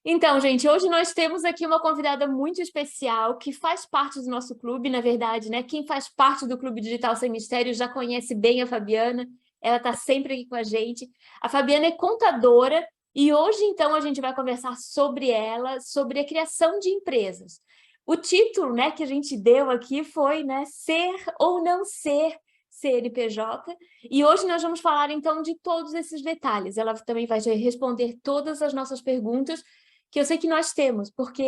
Então, gente, hoje nós temos aqui uma convidada muito especial que faz parte do nosso clube, na verdade, né? Quem faz parte do Clube Digital Sem Mistério já conhece bem a Fabiana, ela está sempre aqui com a gente. A Fabiana é contadora e hoje, então, a gente vai conversar sobre ela, sobre a criação de empresas. O título, né, que a gente deu aqui foi, né, Ser ou Não Ser CNPJ, e hoje nós vamos falar, então, de todos esses detalhes. Ela também vai responder todas as nossas perguntas, que eu sei que nós temos, porque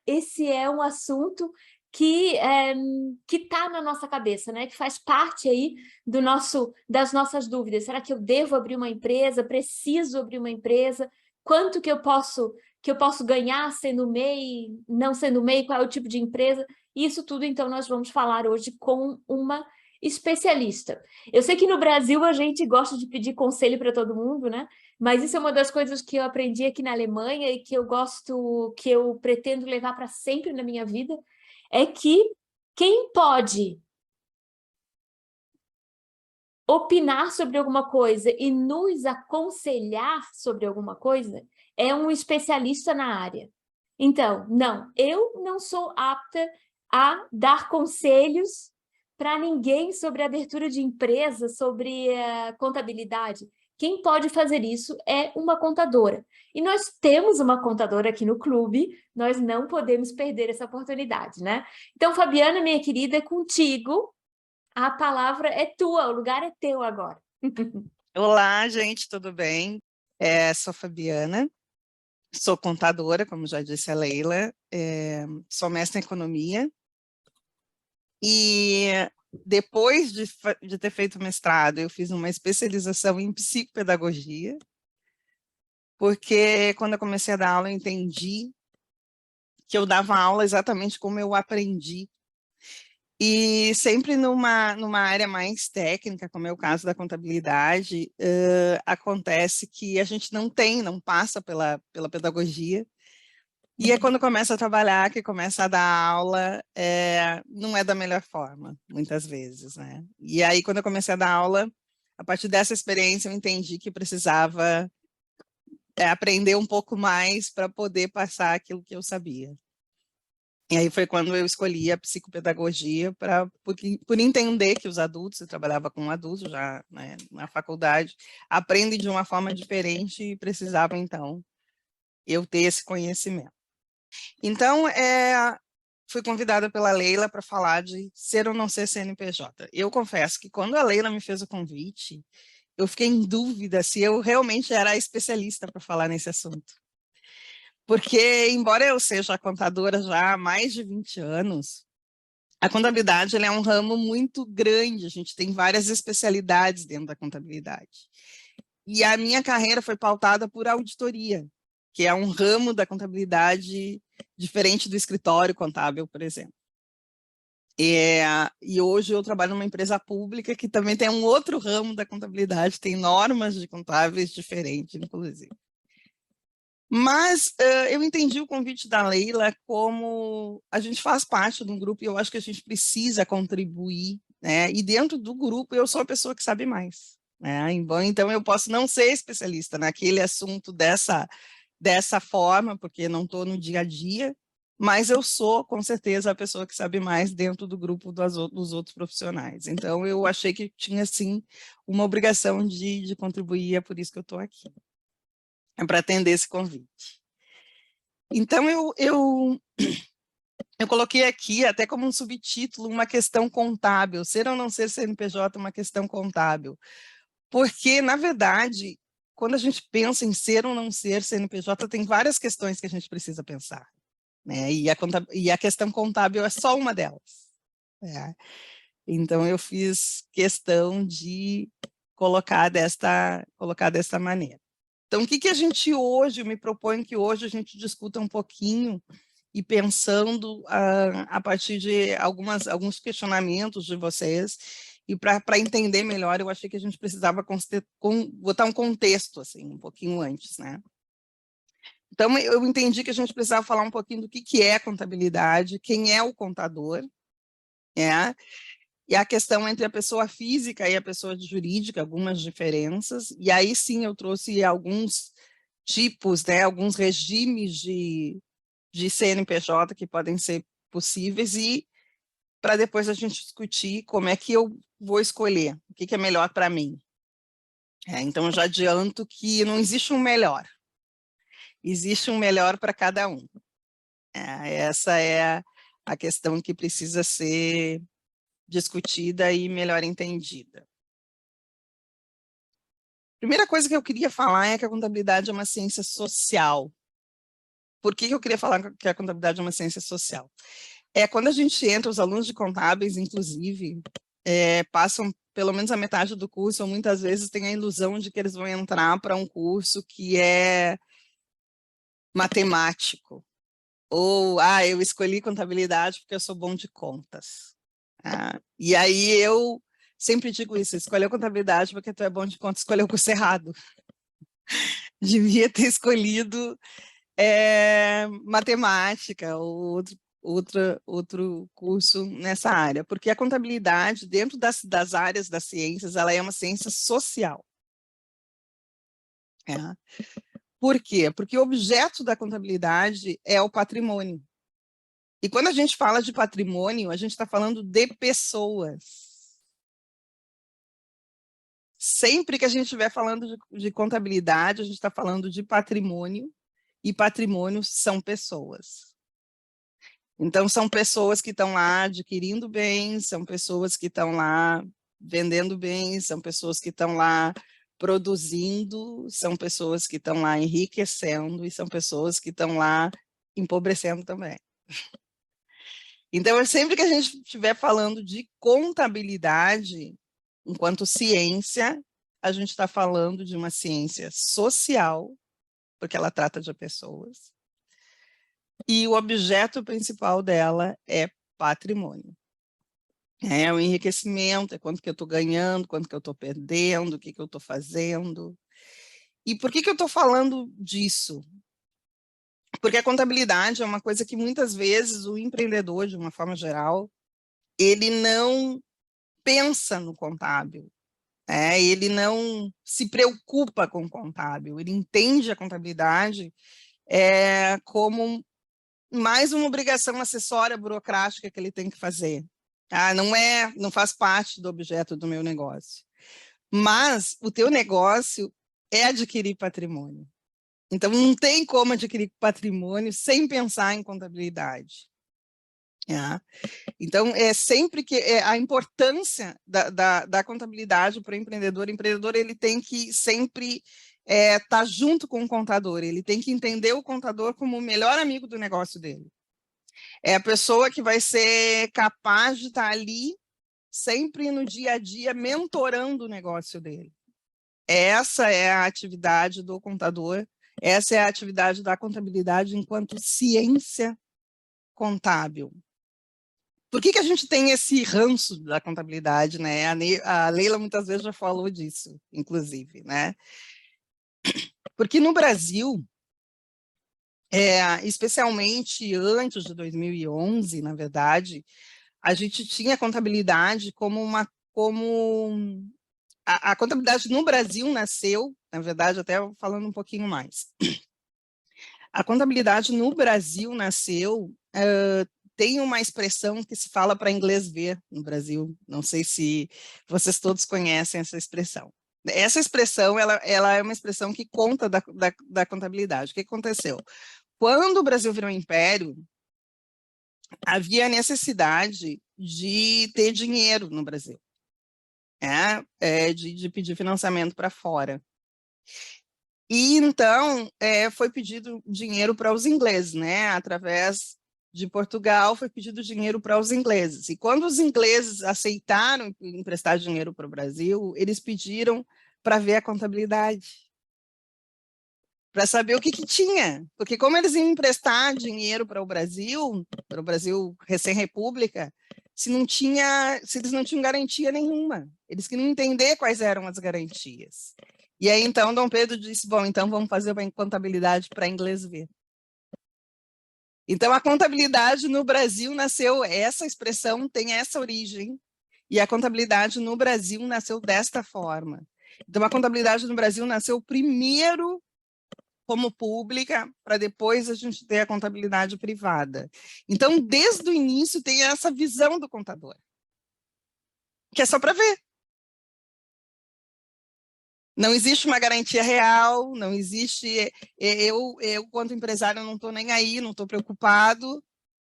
esse é um assunto que está na nossa cabeça, né? Que faz parte aí das nossas dúvidas. Será que eu devo abrir uma empresa? Preciso abrir uma empresa? Quanto que eu posso ganhar sendo MEI, não sendo MEI? Qual é o tipo de empresa? Isso tudo, então, nós vamos falar hoje com uma especialista. Eu sei que no Brasil a gente gosta de pedir conselho para todo mundo, né? Mas isso é uma das coisas que eu aprendi aqui na Alemanha e que eu gosto, que eu pretendo levar para sempre na minha vida, é que quem pode opinar sobre alguma coisa e nos aconselhar sobre alguma coisa é um especialista na área. Então, não, eu não sou apta a dar conselhos para ninguém sobre abertura de empresa, sobre contabilidade. Quem pode fazer isso é uma contadora. E nós temos uma contadora aqui no clube, nós não podemos perder essa oportunidade, né? Então, Fabiana, minha querida, é contigo. A palavra é tua, o lugar é teu agora. Olá, gente, tudo bem? Sou Fabiana, sou contadora, como já disse a Leila, sou mestre em economia e depois de ter feito mestrado, eu fiz uma especialização em psicopedagogia, porque quando eu comecei a dar aula, eu entendi que eu dava aula exatamente como eu aprendi. E sempre numa área mais técnica, como é o caso da contabilidade, acontece que a gente não passa pela pedagogia, e é quando começa a trabalhar, que começa a dar aula, não é da melhor forma, muitas vezes, né? E aí, quando eu comecei a dar aula, a partir dessa experiência, eu entendi que precisava aprender um pouco mais para poder passar aquilo que eu sabia. E aí foi quando eu escolhi a psicopedagogia por entender que os adultos, eu trabalhava com adultos já, né, na faculdade, aprendem de uma forma diferente e precisava, então, eu ter esse conhecimento. Então, fui convidada pela Leila para falar de ser ou não ser CNPJ. Eu confesso que quando a Leila me fez o convite, eu fiquei em dúvida se eu realmente era a especialista para falar nesse assunto. Porque, embora eu seja contadora já há mais de 20 anos, a contabilidade é um ramo muito grande, a gente tem várias especialidades dentro da contabilidade. E a minha carreira foi pautada por auditoria, que é um ramo da contabilidade diferente do escritório contábil, por exemplo. E hoje eu trabalho numa empresa pública que também tem um outro ramo da contabilidade, tem normas de contábeis diferentes, inclusive. Mas eu entendi o convite da Leila como a gente faz parte de um grupo e eu acho que a gente precisa contribuir, né? E dentro do grupo eu sou a pessoa que sabe mais, né? Então eu posso não ser especialista naquele assunto dessa forma, porque não estou no dia a dia, mas eu sou, com certeza, a pessoa que sabe mais dentro do grupo dos outros profissionais. Então eu achei que tinha, sim, uma obrigação de contribuir, é por isso que eu estou aqui. É para atender esse convite. Então, eu coloquei aqui, até como um subtítulo, uma questão contábil, ser ou não ser CNPJ uma questão contábil. Porque, na verdade, quando a gente pensa em ser ou não ser CNPJ, tem várias questões que a gente precisa pensar, né? E a questão contábil é só uma delas, né? Então, eu fiz questão de colocar desta maneira. Então, o que a gente hoje, eu me proponho que hoje a gente discuta um pouquinho e pensando a partir de alguns questionamentos de vocês, e para entender melhor, eu achei que a gente precisava botar um contexto, assim, um pouquinho antes, né? Então, eu entendi que a gente precisava falar um pouquinho do que é a contabilidade, quem é o contador, né? E a questão entre a pessoa física e a pessoa jurídica, algumas diferenças, e aí sim eu trouxe alguns tipos, né, alguns regimes de CNPJ que podem ser possíveis, e para depois a gente discutir como é que eu vou escolher, o que é melhor para mim. Então, eu já adianto que não existe um melhor, existe um melhor para cada um. Essa é a questão que precisa ser discutida e melhor entendida. Primeira coisa que eu queria falar é que a contabilidade é uma ciência social. Por que eu queria falar que a contabilidade é uma ciência social? Quando a gente entra, os alunos de contábeis, inclusive, passam pelo menos a metade do curso, ou muitas vezes têm a ilusão de que eles vão entrar para um curso que é matemático, ou, eu escolhi contabilidade porque eu sou bom de contas. E aí eu sempre digo isso, escolheu contabilidade porque tu é bom de contas, escolheu o curso errado. Devia ter escolhido matemática ou outro curso nessa área, porque a contabilidade, dentro das áreas das ciências, ela é uma ciência social. Por quê? Porque o objeto da contabilidade é o patrimônio. E quando a gente fala de patrimônio, a gente está falando de pessoas. Sempre que a gente estiver falando de contabilidade, a gente está falando de patrimônio, e patrimônio são pessoas. Então, são pessoas que estão lá adquirindo bens, são pessoas que estão lá vendendo bens, são pessoas que estão lá produzindo, são pessoas que estão lá enriquecendo, e são pessoas que estão lá empobrecendo também. Então, sempre que a gente estiver falando de contabilidade, enquanto ciência, a gente está falando de uma ciência social, porque ela trata de pessoas, e o objeto principal dela é patrimônio. É o enriquecimento, é quanto que eu estou ganhando, quanto que eu estou perdendo, o que eu estou fazendo. E por que eu estou falando disso? Porque a contabilidade é uma coisa que muitas vezes o empreendedor, de uma forma geral, ele não pensa no contábil, ele não se preocupa com o contábil, ele entende a contabilidade como mais uma obrigação acessória burocrática que ele tem que fazer. Não faz parte do objeto do meu negócio. Mas o teu negócio é adquirir patrimônio. Então, não tem como adquirir patrimônio sem pensar em contabilidade. Então, sempre que a importância da contabilidade para o empreendedor ele tem que sempre estar junto com o contador, ele tem que entender o contador como o melhor amigo do negócio dele. É a pessoa que vai ser capaz de estar ali, sempre no dia a dia, mentorando o negócio dele. Essa é a atividade do contador, essa é a atividade da contabilidade enquanto ciência contábil. Por que a gente tem esse ranço da contabilidade, né? A Leila muitas vezes já falou disso, inclusive, né? Porque no Brasil, especialmente antes de 2011, na verdade, a gente tinha a contabilidade a contabilidade no Brasil nasceu, na verdade, até falando um pouquinho mais. A contabilidade no Brasil nasceu, tem uma expressão que se fala para inglês ver no Brasil, não sei se vocês todos conhecem essa expressão. Essa expressão, ela é uma expressão que conta da contabilidade. O que aconteceu? Quando o Brasil virou império, havia necessidade de ter dinheiro no Brasil, de pedir financiamento para fora. E então foi pedido dinheiro para os ingleses, né? Através de Portugal foi pedido dinheiro para os ingleses. E quando os ingleses aceitaram emprestar dinheiro para o Brasil, eles pediram para ver a contabilidade, para saber o que tinha, porque como eles iam emprestar dinheiro para o Brasil recém-república, se eles não tinham garantia nenhuma, eles queriam entender quais eram as garantias. E aí, então, Dom Pedro disse, bom, então vamos fazer uma contabilidade para inglês ver. Então, a contabilidade no Brasil nasceu, essa expressão tem essa origem, e a contabilidade no Brasil nasceu desta forma. Então, a contabilidade no Brasil nasceu primeiro como pública, para depois a gente ter a contabilidade privada. Então, desde o início, tem essa visão do contador, que é só para ver. Não existe uma garantia real, não existe... Eu quanto empresário, não estou nem aí, não estou preocupado,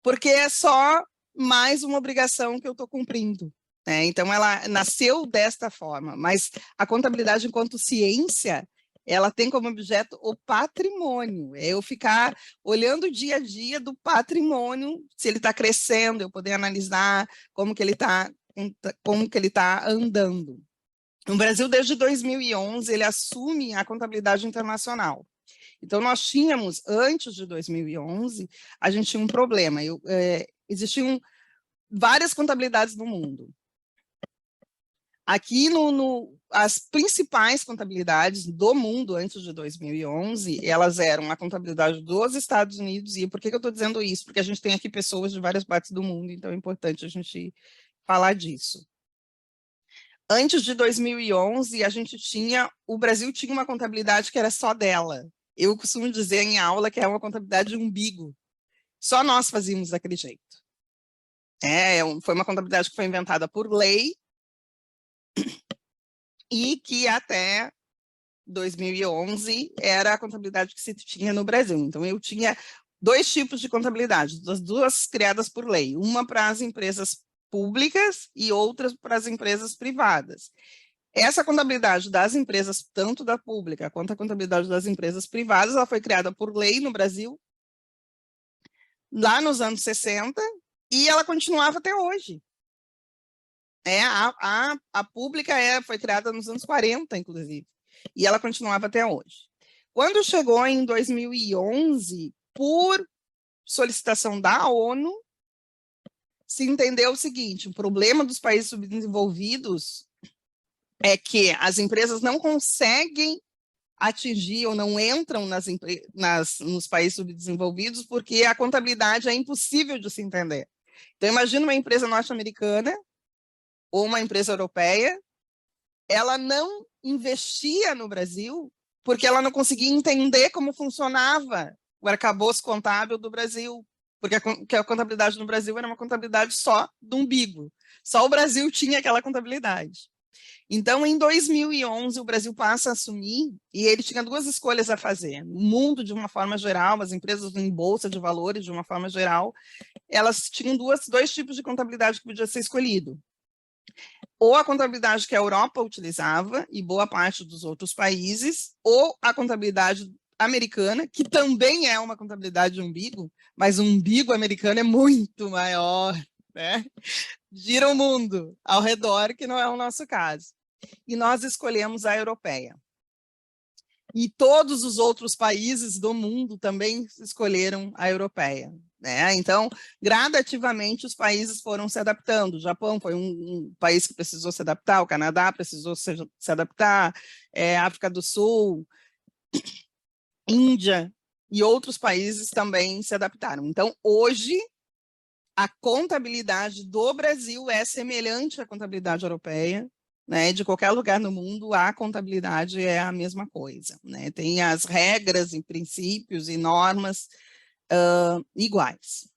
porque é só mais uma obrigação que eu estou cumprindo. Né? Então, ela nasceu desta forma, mas a contabilidade, enquanto ciência, ela tem como objeto o patrimônio. É eu ficar olhando o dia a dia do patrimônio, se ele está crescendo, eu poder analisar como que ele está andando. No Brasil, desde 2011, ele assume a contabilidade internacional. Então, nós tínhamos, antes de 2011, a gente tinha um problema. Existiam várias contabilidades no mundo. Aqui, as principais contabilidades do mundo antes de 2011, elas eram a contabilidade dos Estados Unidos. E por que eu estou dizendo isso? Porque a gente tem aqui pessoas de várias partes do mundo, então é importante a gente falar disso. Antes de 2011, o Brasil tinha uma contabilidade que era só dela. Eu costumo dizer em aula que é uma contabilidade de umbigo. Só nós fazíamos daquele jeito. Foi uma contabilidade que foi inventada por lei e que até 2011 era a contabilidade que se tinha no Brasil. Então, eu tinha 2 tipos de contabilidade, as duas criadas por lei, uma para as empresas públicas e outra para as empresas privadas. Essa contabilidade das empresas, tanto da pública quanto a contabilidade das empresas privadas, ela foi criada por lei no Brasil, lá nos anos 60, e ela continuava até hoje. A pública foi criada nos anos 40, inclusive, e ela continuava até hoje. Quando chegou em 2011, por solicitação da ONU, se entendeu o seguinte: o problema dos países subdesenvolvidos é que as empresas não conseguem atingir ou não entram nos países subdesenvolvidos porque a contabilidade é impossível de se entender. Então, imagina uma empresa norte-americana ou uma empresa europeia, ela não investia no Brasil porque ela não conseguia entender como funcionava o arcabouço contábil do Brasil, porque a contabilidade no Brasil era uma contabilidade só do umbigo. Só o Brasil tinha aquela contabilidade. Então, em 2011, o Brasil passa a assumir, e ele tinha 2 escolhas a fazer. O mundo, de uma forma geral, as empresas em bolsa de valores, de uma forma geral, elas tinham 2 tipos de contabilidade que podia ser escolhido. Ou a contabilidade que a Europa utilizava, e boa parte dos outros países, ou a contabilidade americana, que também é uma contabilidade de umbigo, mas o umbigo americano é muito maior, né? Gira o mundo ao redor, que não é o nosso caso. E nós escolhemos a europeia. E todos os outros países do mundo também escolheram a europeia. Né? Então, gradativamente, os países foram se adaptando. O Japão foi um país que precisou se adaptar, o Canadá precisou se adaptar, África do Sul, Índia e outros países também se adaptaram. Então, hoje, a contabilidade do Brasil é semelhante à contabilidade europeia, né? De qualquer lugar no mundo, a contabilidade é a mesma coisa. Né? Tem as regras e princípios e normas iguais.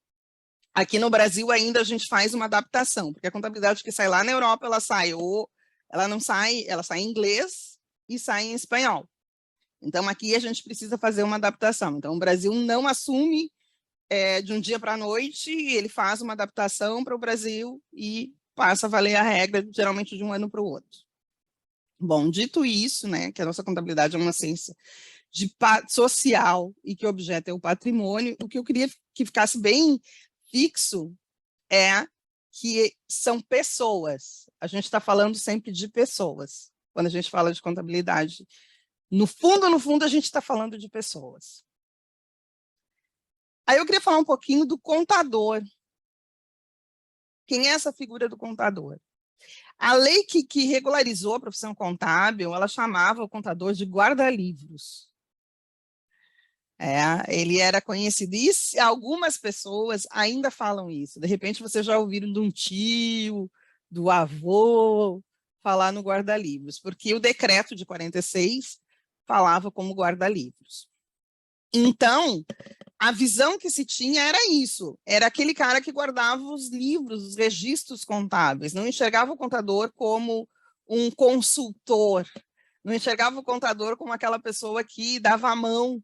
Aqui no Brasil ainda a gente faz uma adaptação, porque a contabilidade que sai lá na Europa, ela sai em inglês e sai em espanhol. Então, aqui a gente precisa fazer uma adaptação. Então, o Brasil não assume de um dia para a noite, ele faz uma adaptação para o Brasil e passa a valer a regra, geralmente de um ano para o outro. Bom, dito isso, né, que a nossa contabilidade é uma ciência social e que o objeto é o patrimônio, o que eu queria que ficasse bem fixo é que são pessoas. A gente está falando sempre de pessoas, quando a gente fala de contabilidade. No fundo, a gente está falando de pessoas. Aí eu queria falar um pouquinho do contador. Quem é essa figura do contador? A lei que regularizou a profissão contábil, ela chamava o contador de guarda-livros. Ele era conhecido, e algumas pessoas ainda falam isso. De repente, vocês já ouviram de um tio, do avô, falar no guarda-livros, porque o decreto de 46 falava como guarda-livros. Então, a visão que se tinha era isso, era aquele cara que guardava os livros, os registros contábeis, não enxergava o contador como um consultor, não enxergava o contador como aquela pessoa que dava a mão,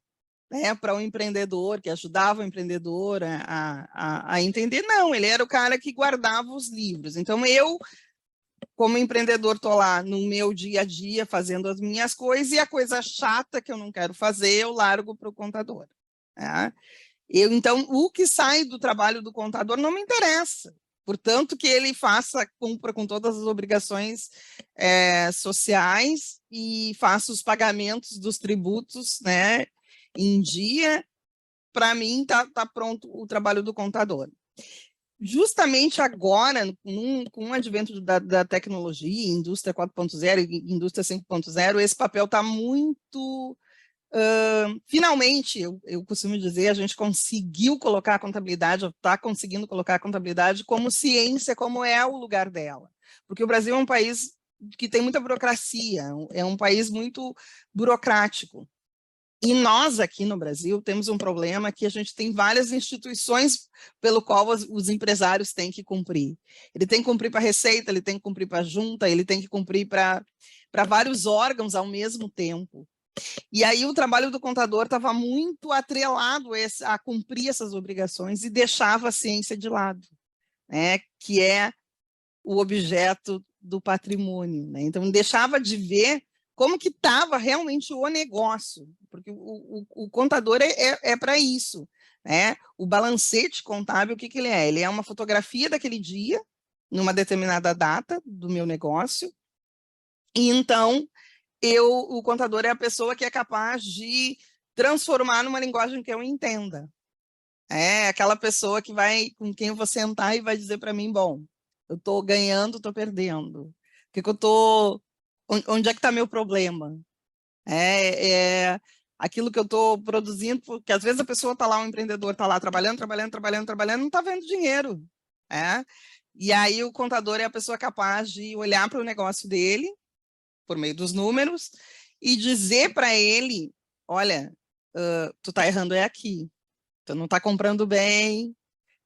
né, para o empreendedor, que ajudava o empreendedor a entender. Não, ele era o cara que guardava os livros. Então, eu, como empreendedor, estou lá no meu dia a dia fazendo as minhas coisas, e a coisa chata que eu não quero fazer, eu largo para o contador. Né? Então, o que sai do trabalho do contador não me interessa. Portanto, que ele cumpra com todas as obrigações sociais e faça os pagamentos dos tributos, né, em dia. Para mim, tá pronto o trabalho do contador. Justamente agora, com o advento da tecnologia, indústria 4.0 e indústria 5.0, esse papel está muito... finalmente, eu costumo dizer, a gente conseguiu colocar a contabilidade, está conseguindo colocar a contabilidade como ciência, como é o lugar dela. Porque o Brasil é um país que tem muita burocracia, é um país muito burocrático. E nós aqui no Brasil temos um problema que a gente tem várias instituições pelo qual os empresários têm que cumprir. Ele tem que cumprir para a Receita, ele tem que cumprir para a Junta, ele tem que cumprir para vários órgãos ao mesmo tempo. E aí o trabalho do contador estava muito atrelado a cumprir essas obrigações e deixava a ciência de lado, né? Que é o objeto do patrimônio. Né? Então, deixava de ver como que estava realmente o negócio, porque o contador é para isso. Né? O balancete contábil, o que ele é? Ele é uma fotografia daquele dia, numa determinada data do meu negócio, e então o contador é a pessoa que é capaz de transformar numa linguagem que eu entenda. É aquela pessoa com quem eu vou sentar e vai dizer para mim, bom, eu estou ganhando, estou perdendo. Onde é que está meu problema? Aquilo que eu estou produzindo, porque às vezes a pessoa está lá, um empreendedor está lá trabalhando, não está vendo dinheiro. E aí o contador é a pessoa capaz de olhar para o negócio dele, por meio dos números, e dizer para ele, olha, tu está errando aqui, tu não está comprando bem,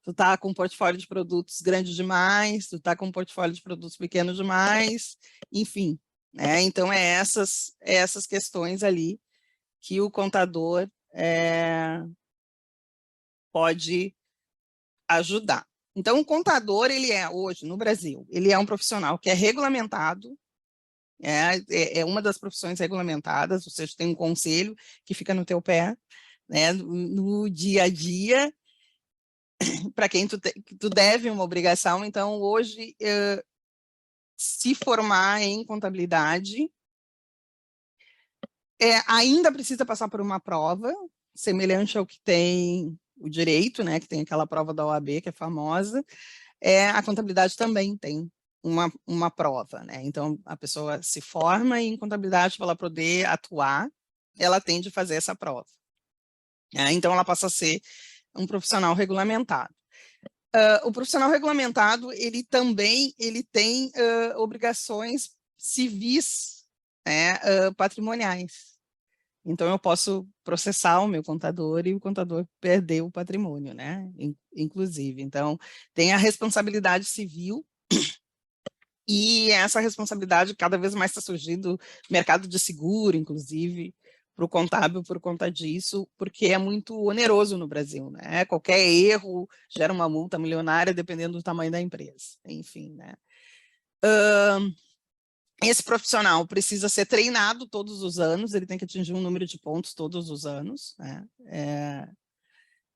tu está com um portfólio de produtos grande demais, tu está com um portfólio de produtos pequeno demais, enfim. Então, essas questões ali que o contador pode ajudar. Então, o contador, ele hoje, no Brasil, ele é um profissional que é regulamentado, é uma das profissões regulamentadas, ou seja, tem um conselho que fica no teu pé, né, no dia a dia, para quem tu deve uma obrigação. Então, hoje, se formar em contabilidade, ainda precisa passar por uma prova, semelhante ao que tem o direito, né, que tem aquela prova da OAB, que é famosa, a contabilidade também tem uma prova. Né? Então, a pessoa se forma em contabilidade para ela poder atuar, ela tem de fazer essa prova. Então, ela passa a ser um profissional regulamentado. O profissional regulamentado, ele também tem obrigações civis, né, patrimoniais. Então, eu posso processar o meu contador e o contador perder o patrimônio, né? Inclusive. Então, tem a responsabilidade civil, e essa responsabilidade cada vez mais está surgindo no mercado de seguro, inclusive, para o contábil por conta disso, porque é muito oneroso no Brasil, né? Qualquer erro gera uma multa milionária, dependendo do tamanho da empresa. Enfim, né? Esse profissional precisa ser treinado todos os anos, ele tem que atingir um número de pontos todos os anos, né?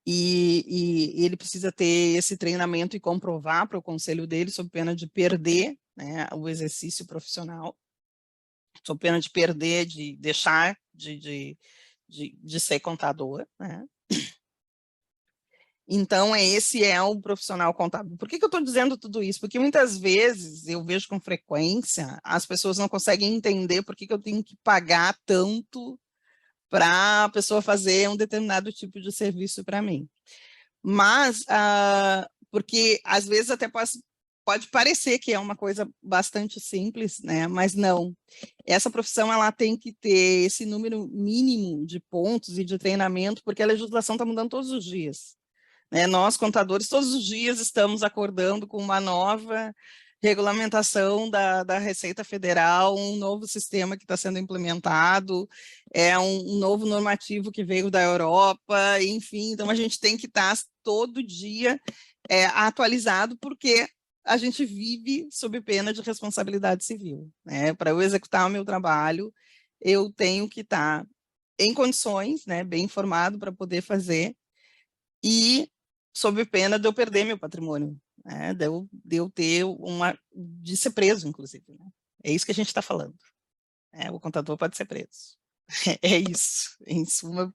E ele precisa ter esse treinamento e comprovar para o conselho dele, sob pena de perder, né, o exercício profissional, sob pena de perder, de deixar de ser contador. Né? Então, esse é o profissional contábil. Por que eu estou dizendo tudo isso? Porque muitas vezes, eu vejo com frequência, as pessoas não conseguem entender por que eu tenho que pagar tanto para a pessoa fazer um determinado tipo de serviço para mim. Mas, porque às vezes até pode parecer que é uma coisa bastante simples, né? Mas não. Essa profissão ela tem que ter esse número mínimo de pontos e de treinamento, porque a legislação está mudando todos os dias, né? Nós, contadores, todos os dias estamos acordando com uma nova regulamentação da Receita Federal, um novo sistema que está sendo implementado, um novo normativo que veio da Europa, enfim, então a gente tem que estar todo dia atualizado, porque a gente vive sob pena de responsabilidade civil, né? Para eu executar o meu trabalho, eu tenho que estar em condições, né, bem informado para poder fazer, e sob pena de eu perder meu patrimônio, né? De eu ter de ser preso, inclusive, né? É isso que a gente está falando. O contador pode ser preso. É isso, em suma,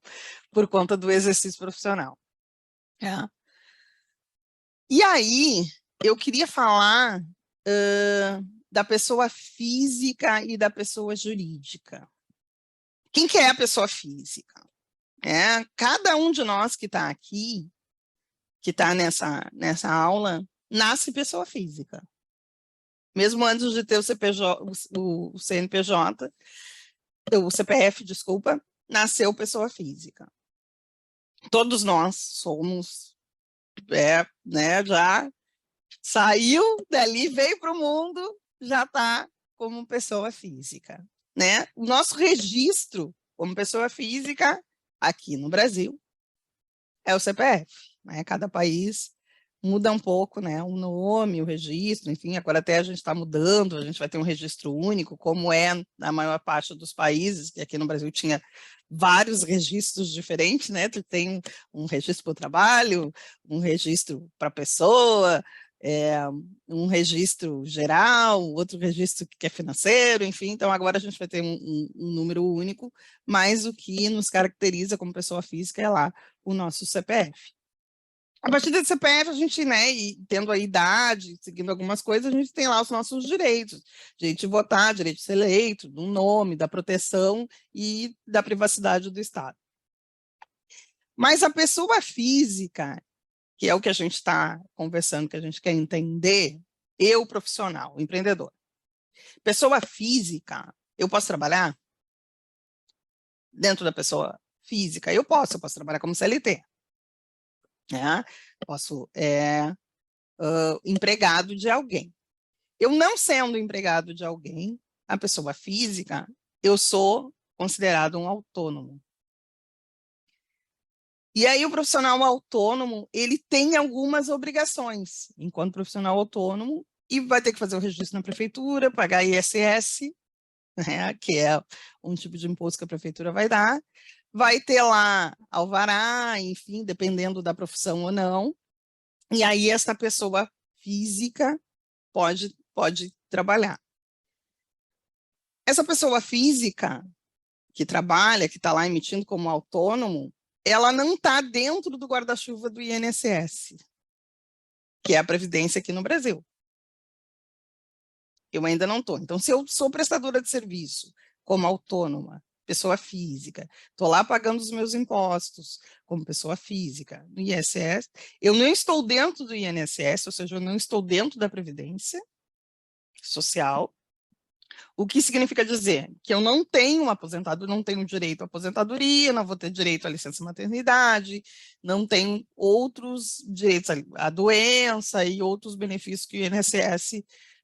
por conta do exercício profissional. E aí, eu queria falar da pessoa física e da pessoa jurídica. Quem que é a pessoa física? Cada um de nós que está aqui, que está nessa aula, nasce pessoa física. Mesmo antes de ter o CNPJ, o CPF, desculpa, nasceu pessoa física. Todos nós somos, né, já saiu dali, veio para o mundo, já está como pessoa física, né? O nosso registro como pessoa física aqui no Brasil é o CPF, né? Cada país muda um pouco, né? O nome, o registro, enfim, agora até a gente está mudando, a gente vai ter um registro único, como é na maior parte dos países, que aqui no Brasil tinha vários registros diferentes, né? Tu tem um registro para o trabalho, um registro para a pessoa, um registro geral, outro registro que é financeiro, enfim, então agora a gente vai ter um número único, mas o que nos caracteriza como pessoa física é lá o nosso CPF. A partir desse CPF, a gente, né, e tendo a idade, seguindo algumas coisas, a gente tem lá os nossos direitos, direito de votar, direito de ser eleito, do nome, da proteção e da privacidade do Estado. Mas a pessoa física, que é o que a gente está conversando, que a gente quer entender, eu, profissional, empreendedor. Pessoa física, eu posso trabalhar dentro da pessoa física? Eu posso trabalhar como CLT. Né? Posso empregado de alguém. Eu não sendo empregado de alguém, a pessoa física, eu sou considerado um autônomo. E aí o profissional autônomo, ele tem algumas obrigações, enquanto profissional autônomo, e vai ter que fazer o registro na prefeitura, pagar ISS, né, que é um tipo de imposto que a prefeitura vai dar, vai ter lá alvará, enfim, dependendo da profissão ou não, e aí essa pessoa física pode trabalhar. Essa pessoa física que trabalha, que está lá emitindo como autônomo, ela não está dentro do guarda-chuva do INSS, que é a Previdência aqui no Brasil. Eu ainda não estou. Então, se eu sou prestadora de serviço como autônoma, pessoa física, estou lá pagando os meus impostos como pessoa física no ISS, eu não estou dentro do INSS, ou seja, eu não estou dentro da Previdência Social, o que significa dizer que eu não tenho aposentado, não tenho direito à aposentadoria, não vou ter direito à licença maternidade, não tenho outros direitos à doença e outros benefícios que o INSS,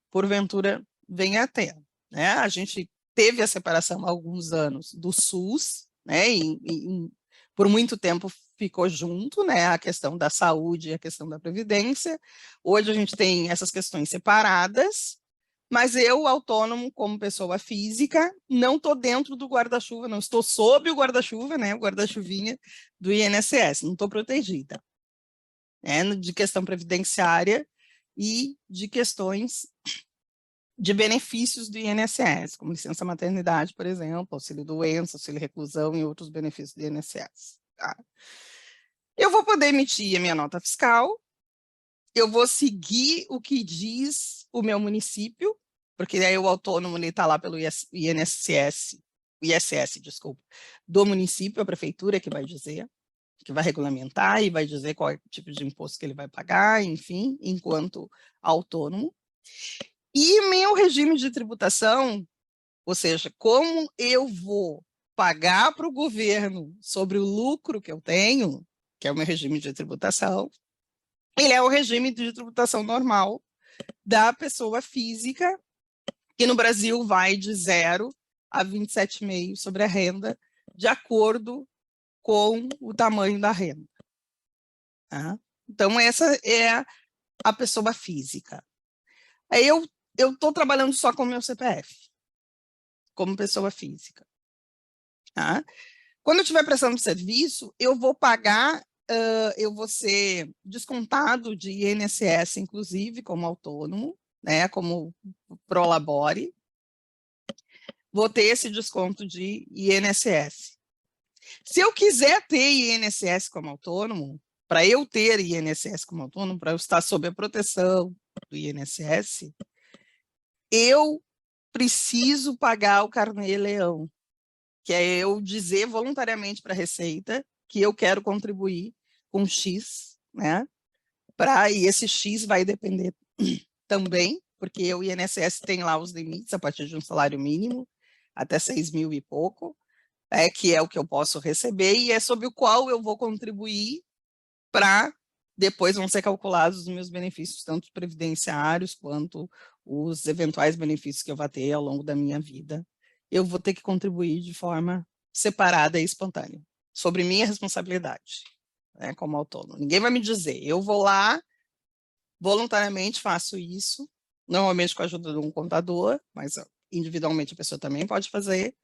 porventura, venha a ter. Né? A gente teve a separação há alguns anos do SUS, né? E por muito tempo ficou junto, né? A questão da saúde e a questão da previdência. Hoje a gente tem essas questões separadas, mas eu, autônomo, como pessoa física, não estou dentro do guarda-chuva, não estou sob o guarda-chuva, né, o guarda-chuvinha do INSS, não estou protegida, né, de questão previdenciária e de questões de benefícios do INSS, como licença maternidade, por exemplo, auxílio-doença, auxílio-reclusão e outros benefícios do INSS. Tá? Eu vou poder emitir a minha nota fiscal, eu vou seguir o que diz o meu município, porque aí o autônomo está lá pelo ISS, desculpa, do município, a prefeitura que vai dizer. que vai regulamentar e vai dizer qual é o tipo de imposto que ele vai pagar, enfim, enquanto autônomo. E meu regime de tributação, ou seja, como eu vou pagar para o governo sobre o lucro que eu tenho, que é o meu regime de tributação, ele é o regime de tributação normal da pessoa física, que no Brasil vai de 0 a 27,5% sobre a renda, de acordo com o tamanho da renda. Tá? Então, essa é a pessoa física. Aí eu estou trabalhando só com o meu CPF, como pessoa física. Tá? Quando eu estiver prestando serviço, eu vou pagar, eu vou ser descontado de INSS, inclusive, como autônomo, né, como prolabore. Vou ter esse desconto de INSS. Se eu quiser ter INSS como autônomo, para eu ter INSS como autônomo, para eu estar sob a proteção do INSS, eu preciso pagar o carnê-leão, que é eu dizer voluntariamente para a Receita que eu quero contribuir com X, né? E esse X vai depender também, porque o INSS tem lá os limites a partir de um salário mínimo, até 6 mil e pouco, que é o que eu posso receber, e é sobre o qual eu vou contribuir para depois vão ser calculados os meus benefícios, tanto previdenciários quanto os eventuais benefícios que eu vou ter ao longo da minha vida. Eu vou ter que contribuir de forma separada e espontânea, sobre minha responsabilidade, né, como autônomo. Ninguém vai me dizer, eu vou lá, voluntariamente faço isso, normalmente com a ajuda de um contador, mas individualmente a pessoa também pode fazer,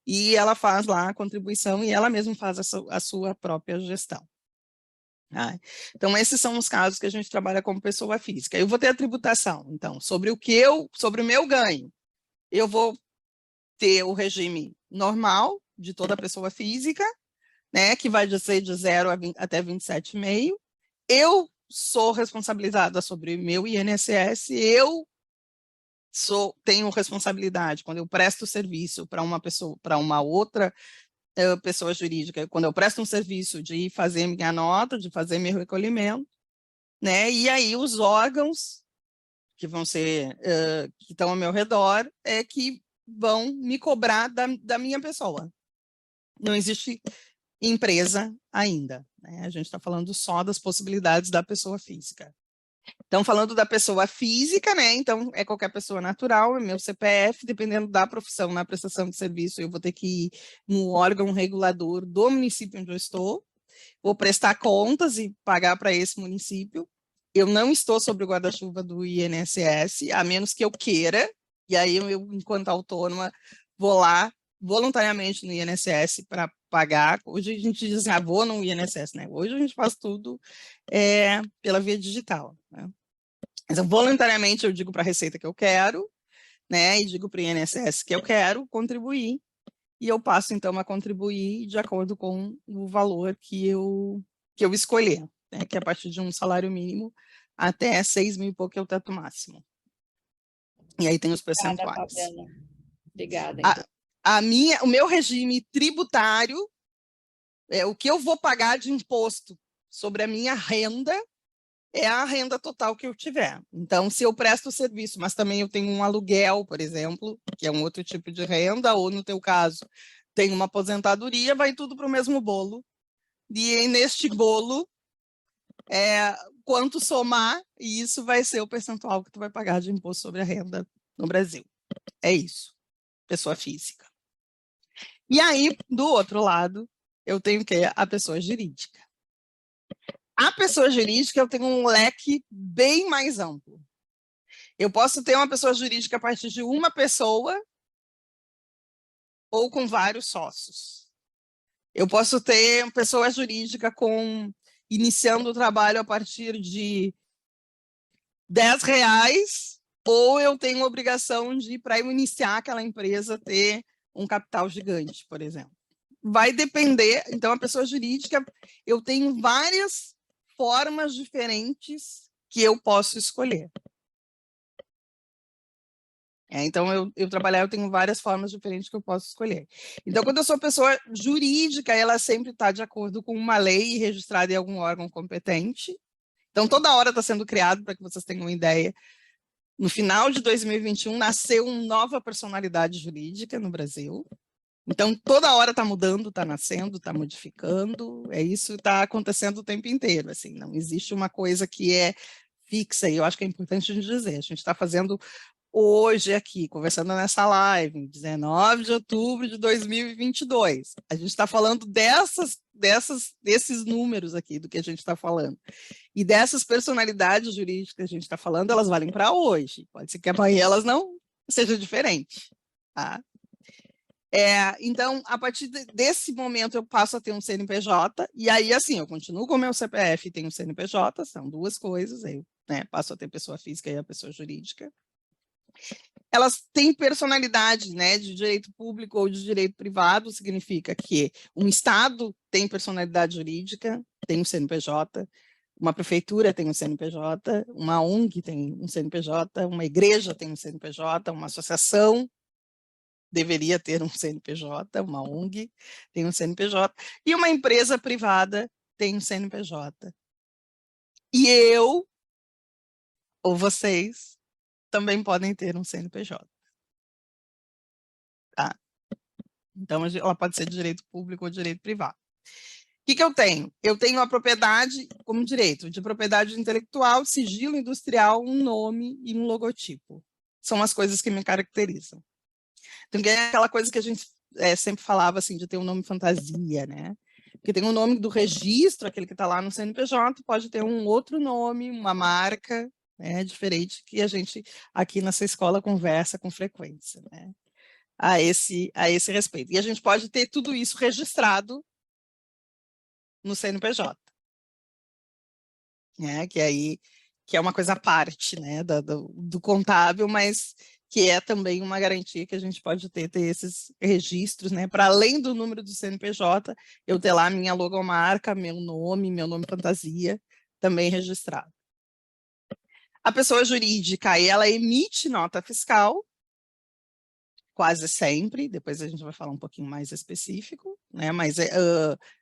e ela faz lá a contribuição e ela mesma faz a sua própria gestão. Então, esses são os casos que a gente trabalha como pessoa física. Eu vou ter a tributação, então, sobre o meu ganho, eu vou ter o regime normal de toda pessoa física, né, que vai ser de 0 até 27,5%. Eu sou responsabilizada sobre o meu INSS, eu tenho responsabilidade quando eu presto serviço para uma pessoa, para uma outra pessoa jurídica, quando eu presto um serviço de fazer minha nota, de fazer meu recolhimento, né? E aí os órgãos que vão ser, que estão ao meu redor, que vão me cobrar da minha pessoa. Não existe empresa ainda, né? A gente está falando só das possibilidades da pessoa física. Então, falando da pessoa física, né? Então, é qualquer pessoa natural, é meu CPF, dependendo da profissão, na prestação de serviço, eu vou ter que ir no órgão regulador do município onde eu estou, vou prestar contas e pagar para esse município. Eu não estou sob o guarda-chuva do INSS, a menos que eu queira, e aí eu, enquanto autônoma, vou lá voluntariamente no INSS para pagar. Hoje a gente diz, vou no INSS, né? Hoje a gente faz tudo pela via digital, né? Então, voluntariamente eu digo para a Receita que eu quero, né? E digo para o INSS que eu quero contribuir, e eu passo, então, a contribuir de acordo com o valor que eu escolher, né? Que é a partir de um salário mínimo até 6 mil e pouco, que é o teto máximo. E aí tem os percentuais. Obrigada, então. O meu regime tributário, o que eu vou pagar de imposto sobre a minha renda, é a renda total que eu tiver. Então, se eu presto serviço, mas também eu tenho um aluguel, por exemplo, que é um outro tipo de renda, ou no teu caso, tem uma aposentadoria, vai tudo para o mesmo bolo. E neste bolo, quanto somar, e isso vai ser o percentual que tu vai pagar de imposto sobre a renda no Brasil. É isso, pessoa física. E aí, do outro lado, eu tenho que a pessoa jurídica. A pessoa jurídica, eu tenho um leque bem mais amplo. Eu posso ter uma pessoa jurídica a partir de uma pessoa ou com vários sócios. Eu posso ter uma pessoa jurídica iniciando o trabalho a partir de R$10, ou eu tenho a obrigação de, para eu iniciar aquela empresa, ter um capital gigante, por exemplo. Vai depender. Então, a pessoa jurídica, eu tenho várias formas diferentes que eu posso escolher. Então, eu tenho várias formas diferentes que eu posso escolher. Então, quando eu sou pessoa jurídica, ela sempre está de acordo com uma lei registrada em algum órgão competente. Então, toda hora está sendo criado, para que vocês tenham uma ideia. No final de 2021, nasceu uma nova personalidade jurídica no Brasil. Então, toda hora está mudando, está nascendo, está modificando. Isso está acontecendo o tempo inteiro. Assim, não existe uma coisa que é fixa, e eu acho que é importante a gente dizer. A gente está fazendo hoje aqui, conversando nessa live, 19 de outubro de 2022. A gente está falando desses números aqui, do que a gente está falando. E dessas personalidades jurídicas que a gente está falando, elas valem para hoje. Pode ser que amanhã elas não sejam diferentes. Tá? Então, a partir desse momento, eu passo a ter um CNPJ, e aí, assim, eu continuo com o meu CPF e tenho um CNPJ, são duas coisas, aí, né, passo a ter pessoa física e a pessoa jurídica. Elas têm personalidade, né, de direito público ou de direito privado, significa que um Estado tem personalidade jurídica, tem um CNPJ, uma prefeitura tem um CNPJ, uma ONG tem um CNPJ, uma igreja tem um CNPJ, uma associação deveria ter um CNPJ, uma ONG tem um CNPJ, e uma empresa privada tem um CNPJ. E eu, ou vocês, também podem ter um CNPJ. Tá? Então, ela pode ser de direito público ou de direito privado. O que eu tenho? Eu tenho a propriedade como direito de propriedade intelectual, sigilo industrial, um nome e um logotipo. São as coisas que me caracterizam. Então, é aquela coisa que a gente sempre falava, assim, de ter um nome fantasia, né? Porque tem o nome do registro, aquele que está lá no CNPJ, pode ter um outro nome, uma marca, né, diferente, que a gente aqui nessa escola conversa com frequência, né? A esse respeito. E a gente pode ter tudo isso registrado no CNPJ, né? Que é uma coisa à parte, né, do contábil, mas que é também uma garantia que a gente pode ter esses registros, né, para além do número do CNPJ, eu ter lá minha logomarca, meu nome fantasia, também registrado. A pessoa jurídica, ela emite nota fiscal, quase sempre, depois a gente vai falar um pouquinho mais específico, né, mas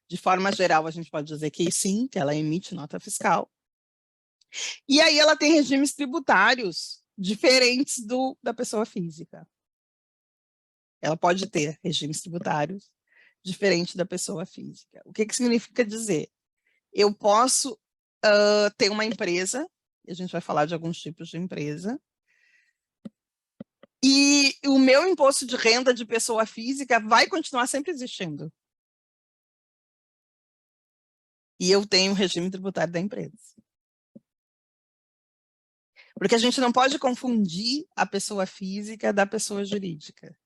de forma geral a gente pode dizer que sim, que ela emite nota fiscal. E aí ela tem regimes tributários diferentes da pessoa física. Ela pode ter regimes tributários diferentes da pessoa física. O que significa dizer? Eu posso ter uma empresa, e a gente vai falar de alguns tipos de empresa, e o meu imposto de renda de pessoa física vai continuar sempre existindo. E eu tenho o regime tributário da empresa. Porque a gente não pode confundir a pessoa física da pessoa jurídica.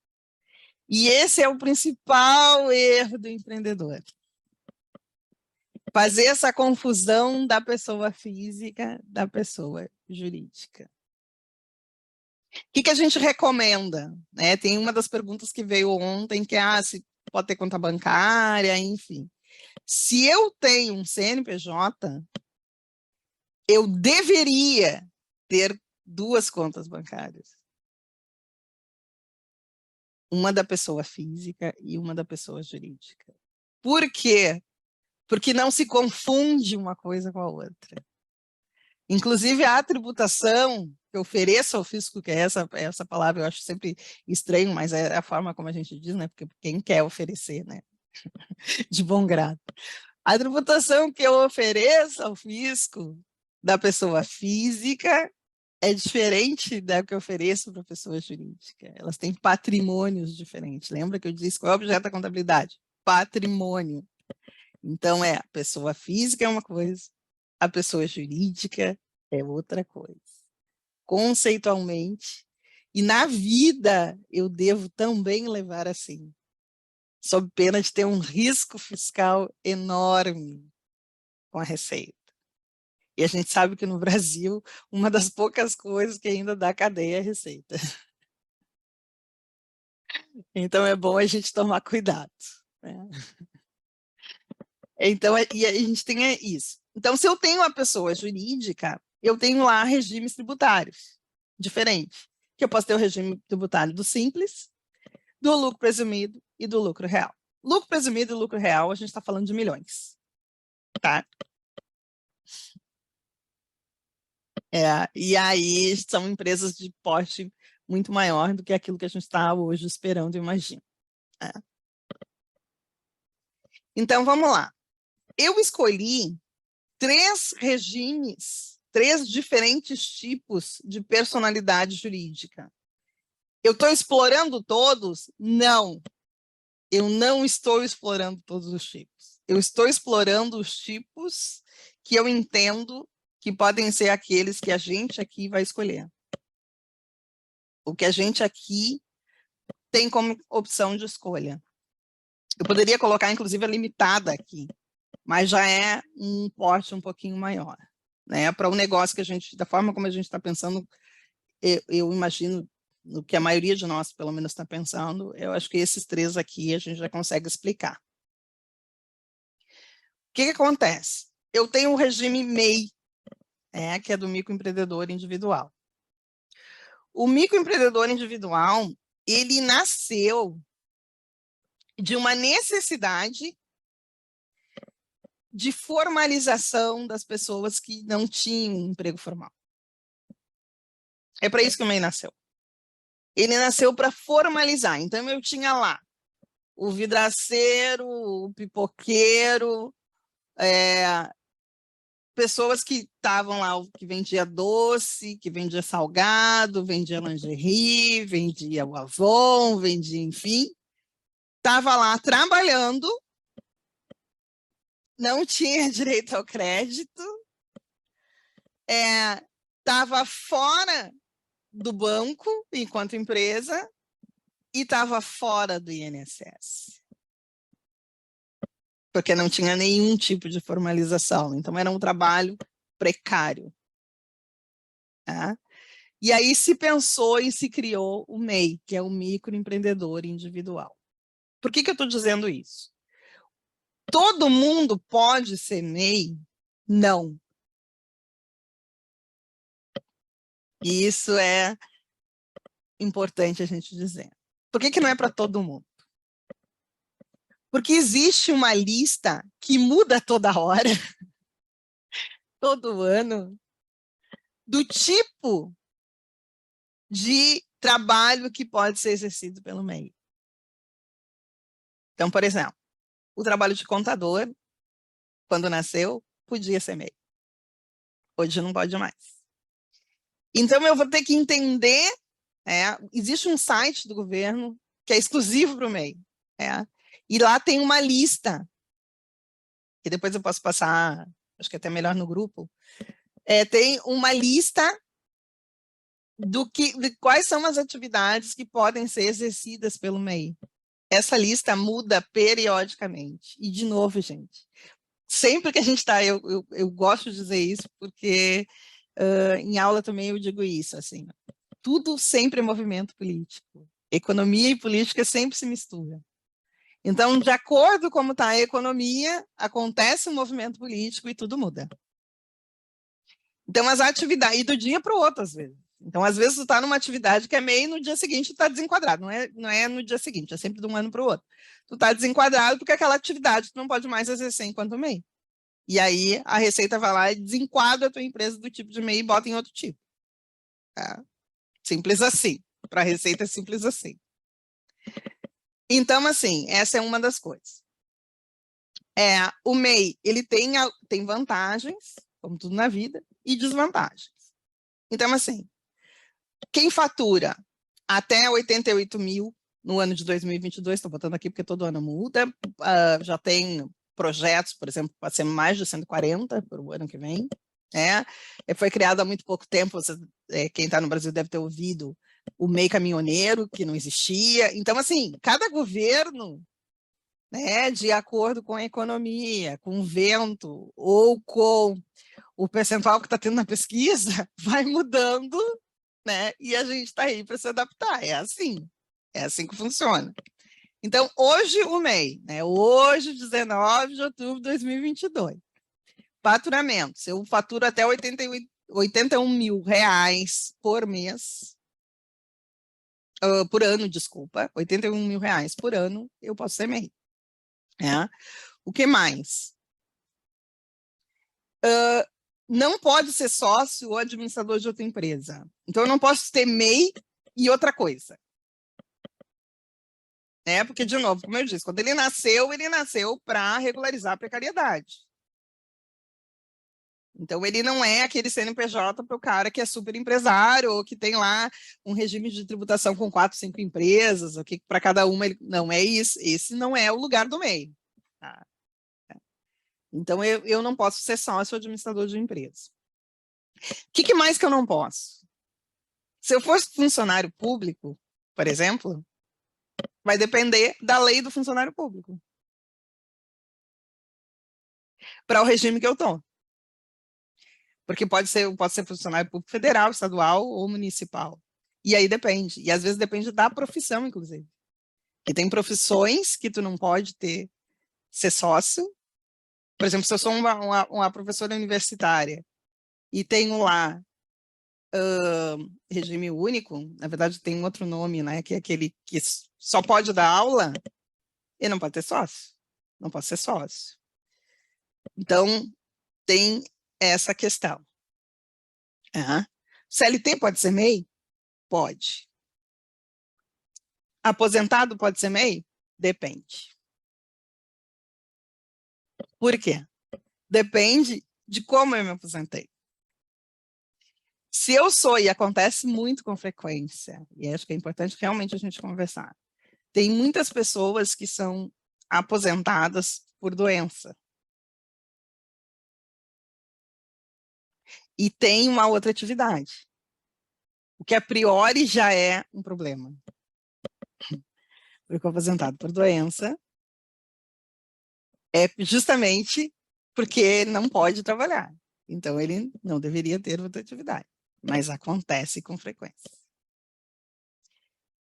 E esse é o principal erro do empreendedor. Fazer essa confusão da pessoa física da pessoa jurídica. O que a gente recomenda? Né? Tem uma das perguntas que veio ontem, que é se pode ter conta bancária, enfim. Se eu tenho um CNPJ, eu deveria ter duas contas bancárias. Uma da pessoa física e uma da pessoa jurídica. Por quê? Porque não se confunde uma coisa com a outra. Inclusive, a tributação que ofereça ao fisco, que é essa palavra eu acho sempre estranho, mas é a forma como a gente diz, né? Porque quem quer oferecer, né? De bom grado. A tributação que eu ofereço ao fisco da pessoa física é diferente da que eu ofereço para a pessoa jurídica. Elas têm patrimônios diferentes. Lembra que eu disse qual é o objeto da contabilidade? Patrimônio. Então, a pessoa física é uma coisa, a pessoa jurídica é outra coisa. Conceitualmente, e na vida eu devo também levar assim, sob pena de ter um risco fiscal enorme com a Receita. E a gente sabe que no Brasil, uma das poucas coisas que ainda dá cadeia é a Receita. Então, é bom a gente tomar cuidado, né? Então, e a gente tem isso. Então, se eu tenho uma pessoa jurídica, eu tenho lá regimes tributários diferentes. que eu posso ter o regime tributário do simples, do lucro presumido e do lucro real. Lucro presumido e lucro real, a gente está falando de milhões, tá? E aí são empresas de porte muito maior do que aquilo que a gente está hoje esperando, imagino. Então, vamos lá. Eu escolhi 3 regimes, 3 diferentes tipos de personalidade jurídica. Eu estou explorando todos? Não. Eu não estou explorando todos os tipos. Eu estou explorando os tipos que eu entendo que podem ser aqueles que a gente aqui vai escolher. O que a gente aqui tem como opção de escolha. Eu poderia colocar, inclusive, a limitada aqui, mas já é um porte um pouquinho maior, né? Para um negócio que a gente, da forma como a gente está pensando, eu imagino, no que a maioria de nós, pelo menos, está pensando, eu acho que esses 3 aqui a gente já consegue explicar. O que acontece? Eu tenho o regime MEI, que é do microempreendedor individual. O microempreendedor individual, ele nasceu de uma necessidade de formalização das pessoas que não tinham um emprego formal. É para isso que o MEI nasceu. Ele nasceu para formalizar. Então, eu tinha lá o vidraceiro, o pipoqueiro, pessoas que estavam lá, que vendia doce, que vendia salgado, vendia lingerie, vendia o Avon, vendia, enfim. Estava lá trabalhando, não tinha direito ao crédito, estava fora do banco enquanto empresa e estava fora do INSS. Porque não tinha nenhum tipo de formalização. Então, era um trabalho precário. Tá? E aí se pensou e se criou o MEI, que é o microempreendedor individual. Por que eu estou dizendo isso? Todo mundo pode ser MEI? Não. E isso é importante a gente dizer. Por que não é para todo mundo? Porque existe uma lista que muda toda hora, todo ano, do tipo de trabalho que pode ser exercido pelo MEI. Então, por exemplo, o trabalho de contador, quando nasceu, podia ser MEI. Hoje não pode mais. Então, eu vou ter que entender, existe um site do governo que é exclusivo para o MEI. E lá tem uma lista, que depois eu posso passar, acho que até melhor no grupo, tem uma lista de quais são as atividades que podem ser exercidas pelo MEI. Essa lista muda periodicamente. E, de novo, gente, sempre que a gente está, eu gosto de dizer isso, porque em aula também eu digo isso, assim, tudo sempre é movimento político. Economia e política sempre se misturam. Então, de acordo com como está a economia, acontece um movimento político e tudo muda. Então, as atividades, e do dia para o outro, às vezes. Então, às vezes, tu está numa atividade que é MEI e no dia seguinte tu está desenquadrado. Não é no dia seguinte, é sempre de um ano para o outro. Tu está desenquadrado porque aquela atividade tu não pode mais exercer enquanto MEI. E aí, a Receita vai lá e desenquadra a tua empresa do tipo de MEI e bota em outro tipo. Tá? Simples assim. Para a Receita é simples assim. Então, assim, essa é uma das coisas. O MEI, ele tem vantagens, como tudo na vida, e desvantagens. Então, assim, quem fatura até 88 mil no ano de 2022, estou botando aqui porque todo ano muda, já tem projetos, por exemplo, para ser mais de 140 para o ano que vem. Foi criado há muito pouco tempo, quem está no Brasil deve ter ouvido o MEI caminhoneiro, que não existia. Então, assim, cada governo, de acordo com a economia, com o vento, ou com o percentual que está tendo na pesquisa, vai mudando, e a gente está aí para se adaptar. É assim que funciona. Então, hoje o MEI, hoje, 19 de outubro de 2022, faturamento, se eu faturo até 81 mil reais por mês, por ano, desculpa, R$ 81.000 por ano, eu posso ser MEI. O que mais? Não pode ser sócio ou administrador de outra empresa. Então, eu não posso ter MEI e outra coisa. Porque, de novo, como eu disse, quando ele nasceu para regularizar a precariedade. Então, ele não é aquele CNPJ para o cara que é super empresário ou que tem lá um regime de tributação com 4, 5 empresas, ou que para cada uma ele... Não é isso. Esse não é o lugar do MEI. Tá? Então, eu não posso ser sócio ou administrador de empresa. O que mais que eu não posso? Se eu fosse funcionário público, por exemplo, vai depender da lei do funcionário público. Para o regime que eu estou. Porque pode ser funcionário público federal, estadual ou municipal. E aí depende. E às vezes depende da profissão, inclusive. Porque tem profissões que tu não pode ser sócio. Por exemplo, se eu sou uma professora universitária e tenho lá regime único, na verdade tem outro nome, né? Que é aquele que só pode dar aula, ele não pode ter sócio. Não pode ser sócio. Então, tem essa questão. CLT pode ser MEI? Pode. Aposentado pode ser MEI? Depende. Por quê? Depende de como eu me aposentei. Se eu sou, e acontece muito com frequência, e acho que é importante realmente a gente conversar, tem muitas pessoas que são aposentadas por doença. E tem uma outra atividade, o que a priori já é um problema. Porque o aposentado por doença é justamente porque não pode trabalhar. Então, ele não deveria ter outra atividade, mas acontece com frequência.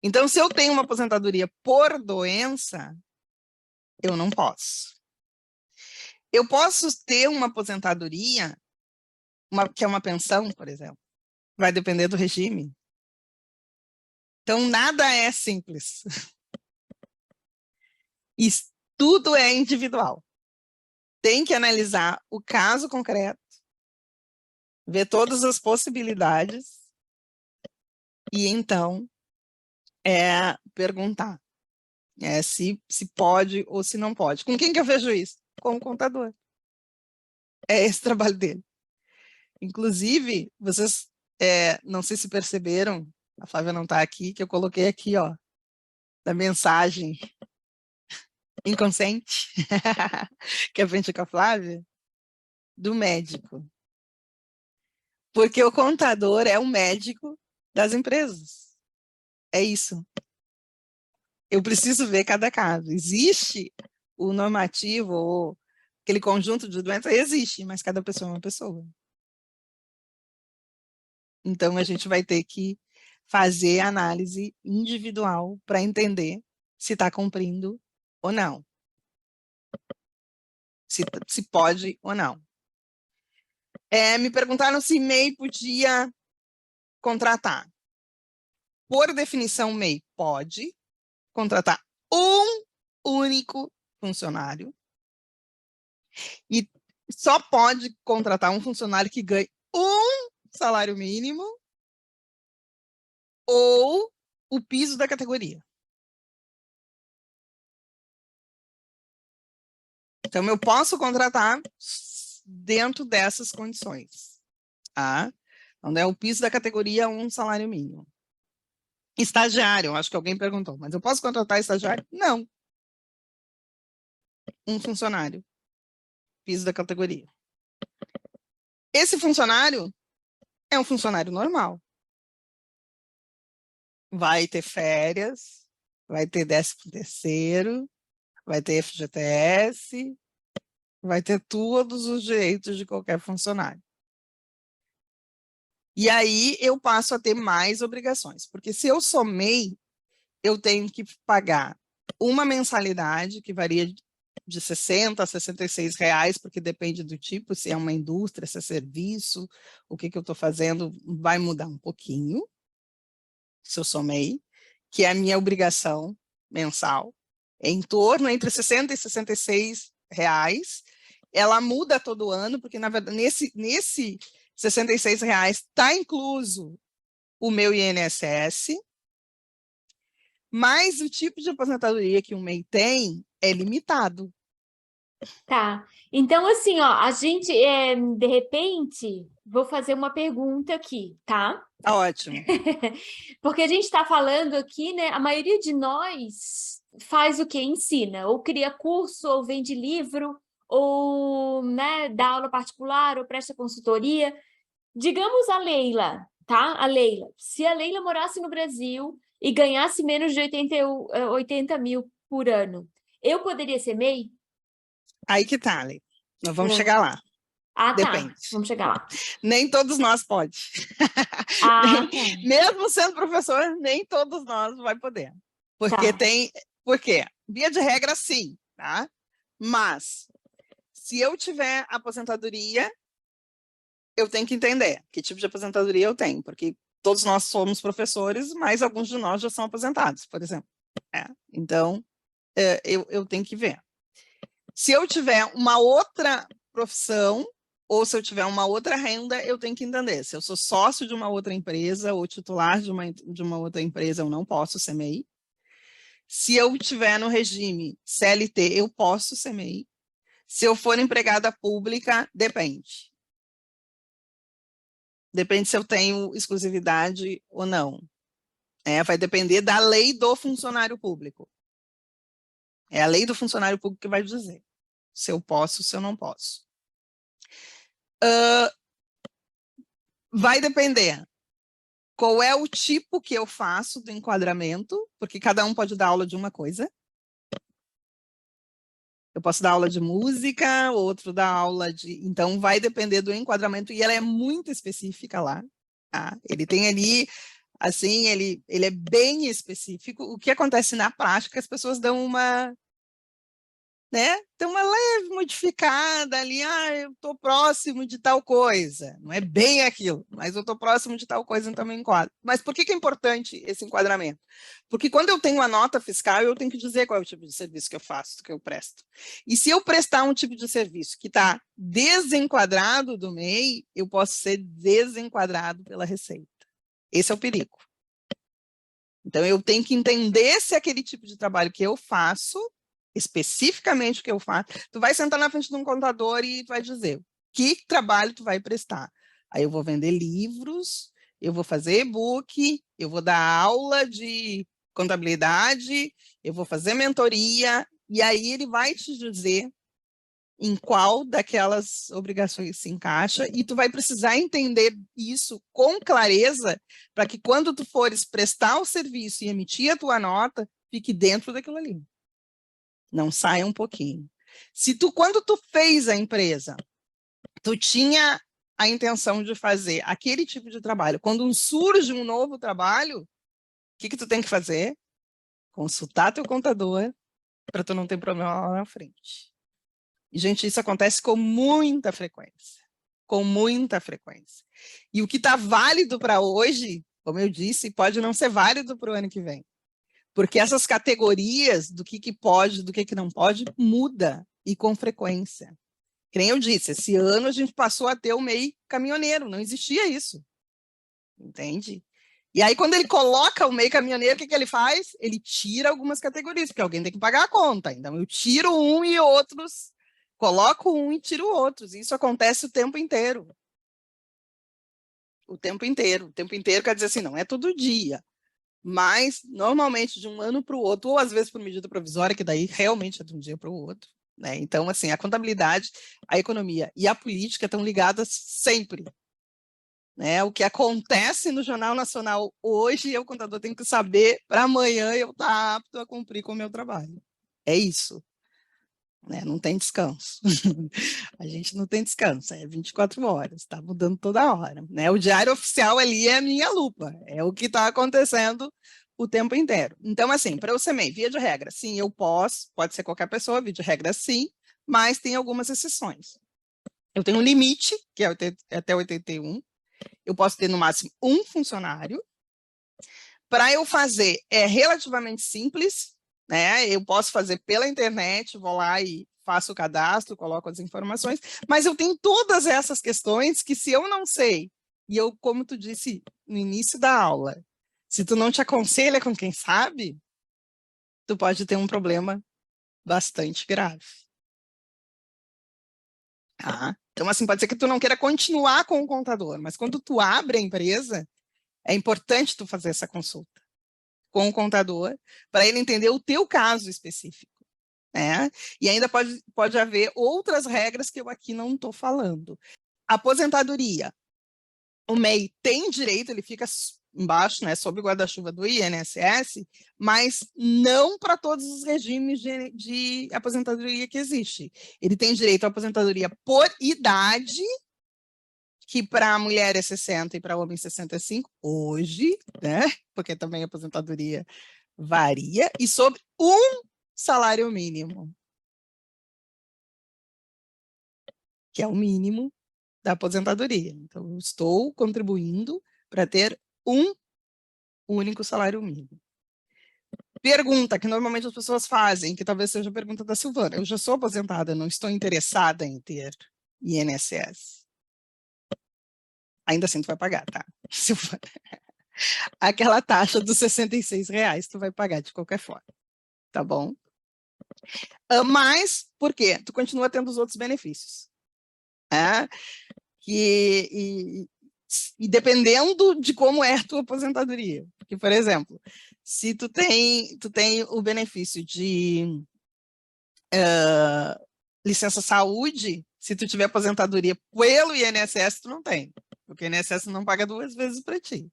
Então, se eu tenho uma aposentadoria por doença, eu não posso. Eu posso ter uma aposentadoria, que é uma pensão, por exemplo. Vai depender do regime. Então, nada é simples. E tudo é individual. Tem que analisar o caso concreto, ver todas as possibilidades e, então, perguntar se pode ou se não pode. Com quem que eu vejo isso? Com o contador. É esse o trabalho dele. Inclusive, vocês não sei se perceberam, a Flávia não está aqui, que eu coloquei aqui, ó, da mensagem inconsciente, que aprendi com a Flávia, do médico. Porque o contador é o médico das empresas. É isso. Eu preciso ver cada caso. Existe o normativo, ou aquele conjunto de doenças, existe, mas cada pessoa é uma pessoa. Então, a gente vai ter que fazer análise individual para entender se está cumprindo ou não. Se pode ou não. Me perguntaram se MEI podia contratar. Por definição, MEI pode contratar um único funcionário e só pode contratar um funcionário que ganhe um salário mínimo ou o piso da categoria. Então, eu posso contratar dentro dessas condições. Tá? Então, o piso da categoria é um salário mínimo. Estagiário, acho que alguém perguntou, mas eu posso contratar estagiário? Não. Um funcionário. Piso da categoria. Esse funcionário é um funcionário normal. Vai ter férias, vai ter 13º, vai ter FGTS, vai ter todos os direitos de qualquer funcionário. E aí eu passo a ter mais obrigações, porque se eu sou MEI, eu tenho que pagar uma mensalidade que varia de R$60 a R$66, porque depende do tipo, se é uma indústria, se é serviço, o que eu estou fazendo vai mudar um pouquinho, se eu sou MEI. que é a minha obrigação mensal, é em torno entre 60 e 66 reais. Ela muda todo ano, porque, na verdade, nesse 66 reais está incluso o meu INSS, mas o tipo de aposentadoria que o MEI tem é limitado. Tá. Então, assim, ó, a gente, de repente, vou fazer uma pergunta aqui, tá? Tá ótimo. Porque a gente está falando aqui, né? A maioria de nós faz o quê? Ensina, ou cria curso, ou vende livro, ou, né, dá aula particular, ou presta consultoria. Digamos a Leila, tá? A Leila. Se a Leila morasse no Brasil e ganhasse menos de 80 mil por ano, eu poderia ser MEI? Aí que tá, Lê. Nós vamos chegar lá. Ah, Depende. tá. Vamos chegar lá. Nem todos nós pode. Ah, tá. Mesmo sendo professor, nem todos nós vai poder. Porque Tá. Porque, via de regra, sim, tá? Mas, se eu tiver aposentadoria, eu tenho que entender que tipo de aposentadoria eu tenho, porque todos nós somos professores, mas alguns de nós já são aposentados, por exemplo. Então, eu tenho que ver. Se eu tiver uma outra profissão, ou se eu tiver uma outra renda, eu tenho que entender. Se eu sou sócio de uma outra empresa ou titular de uma outra empresa, eu não posso ser MEI. Se eu estiver no regime CLT, eu posso ser MEI. Se eu for empregada pública, depende. Depende se eu tenho exclusividade ou não. Vai depender da lei do funcionário público. É a lei do funcionário público que vai dizer se eu posso, se eu não posso. Vai depender qual é o tipo que eu faço do enquadramento, porque cada um pode dar aula de uma coisa. Eu posso dar aula de música, outro dá aula de... Então, vai depender do enquadramento, e ela é muito específica lá. Tá? Ele tem ali, assim, ele é bem específico. O que acontece na prática, as pessoas dão uma... né? Tem uma leve modificada ali, eu estou próximo de tal coisa. Não é bem aquilo, mas eu estou próximo de tal coisa, então me enquadro. Mas por que é importante esse enquadramento? Porque quando eu tenho a nota fiscal, eu tenho que dizer qual é o tipo de serviço que eu faço, que eu presto. E se eu prestar um tipo de serviço que está desenquadrado do MEI, eu posso ser desenquadrado pela Receita. Esse é o perigo. Então, eu tenho que entender se aquele tipo de trabalho que eu faço, especificamente o que eu faço, tu vai sentar na frente de um contador e tu vai dizer que trabalho tu vai prestar. Aí eu vou vender livros, eu vou fazer e-book, eu vou dar aula de contabilidade, eu vou fazer mentoria, e aí ele vai te dizer em qual daquelas obrigações se encaixa, e tu vai precisar entender isso com clareza, para que quando tu fores prestar o serviço e emitir a tua nota, fique dentro daquilo ali. Não saia um pouquinho. Quando tu fez a empresa, tu tinha a intenção de fazer aquele tipo de trabalho, quando surge um novo trabalho, o que tu tem que fazer? Consultar teu contador, para tu não ter problema lá na frente. E, gente, isso acontece com muita frequência. Com muita frequência. E o que está válido para hoje, como eu disse, pode não ser válido para o ano que vem. Porque essas categorias do que pode, do que não pode, muda, e com frequência. Que nem eu disse, esse ano a gente passou a ter o MEI caminhoneiro, não existia isso. Entende? E aí, quando ele coloca o MEI caminhoneiro, o que ele faz? Ele tira algumas categorias, porque alguém tem que pagar a conta. Então, eu tiro um e outros, coloco um e tiro outros. Isso acontece o tempo inteiro. O tempo inteiro. O tempo inteiro quer dizer assim, não é todo dia. Mas, normalmente, de um ano para o outro, ou às vezes por medida provisória, que daí realmente é de um dia para o outro. Né? Então, assim, a contabilidade, a economia e a política estão ligadas sempre. Né? O que acontece no Jornal Nacional hoje, o contador tem que saber para amanhã eu estar apto a cumprir com o meu trabalho. É isso. Né? Não tem descanso. A gente não tem descanso, é 24 horas, está mudando toda hora. Né? O diário oficial ali é a minha lupa, é o que está acontecendo o tempo inteiro. Então, assim, para eu ser MEI, via de regra, sim, eu posso, pode ser qualquer pessoa, via de regra, sim, mas tem algumas exceções. Eu tenho um limite, que é até 81, eu posso ter no máximo um funcionário, Para eu fazer, é relativamente simples, né? Eu posso fazer pela internet, vou lá e faço o cadastro, coloco as informações, mas eu tenho todas essas questões que se eu não sei, e eu, como tu disse no início da aula, se tu não te aconselha com quem sabe, tu pode ter um problema bastante grave. Tá? Então, assim, pode ser que tu não queira continuar com o contador, mas quando tu abre a empresa, é importante tu fazer essa consulta com o contador, para ele entender o teu caso específico. Né? E ainda pode haver outras regras que eu aqui não estou falando. Aposentadoria. O MEI tem direito, ele fica embaixo, né, sob o guarda-chuva do INSS, mas não para todos os regimes de aposentadoria que existe. Ele tem direito à aposentadoria por idade, que para a mulher é 60 e para o homem 65, hoje, né, porque também a aposentadoria varia, e sobre um salário mínimo, que é o mínimo da aposentadoria. Então, eu estou contribuindo para ter um único salário mínimo. Pergunta que normalmente as pessoas fazem, que talvez seja a pergunta da Silvana. Eu já sou aposentada, não estou interessada em ter INSS. Ainda assim tu vai pagar, tá? Silvana. Aquela taxa dos R$66 tu vai pagar de qualquer forma, tá bom? Mas, por quê? Tu continua tendo os outros benefícios. Né? E dependendo de como é a tua aposentadoria. Porque, por exemplo, se tu tem o benefício de licença saúde, se tu tiver aposentadoria pelo INSS, tu não tem. Porque o INSS não paga 2 vezes para ti.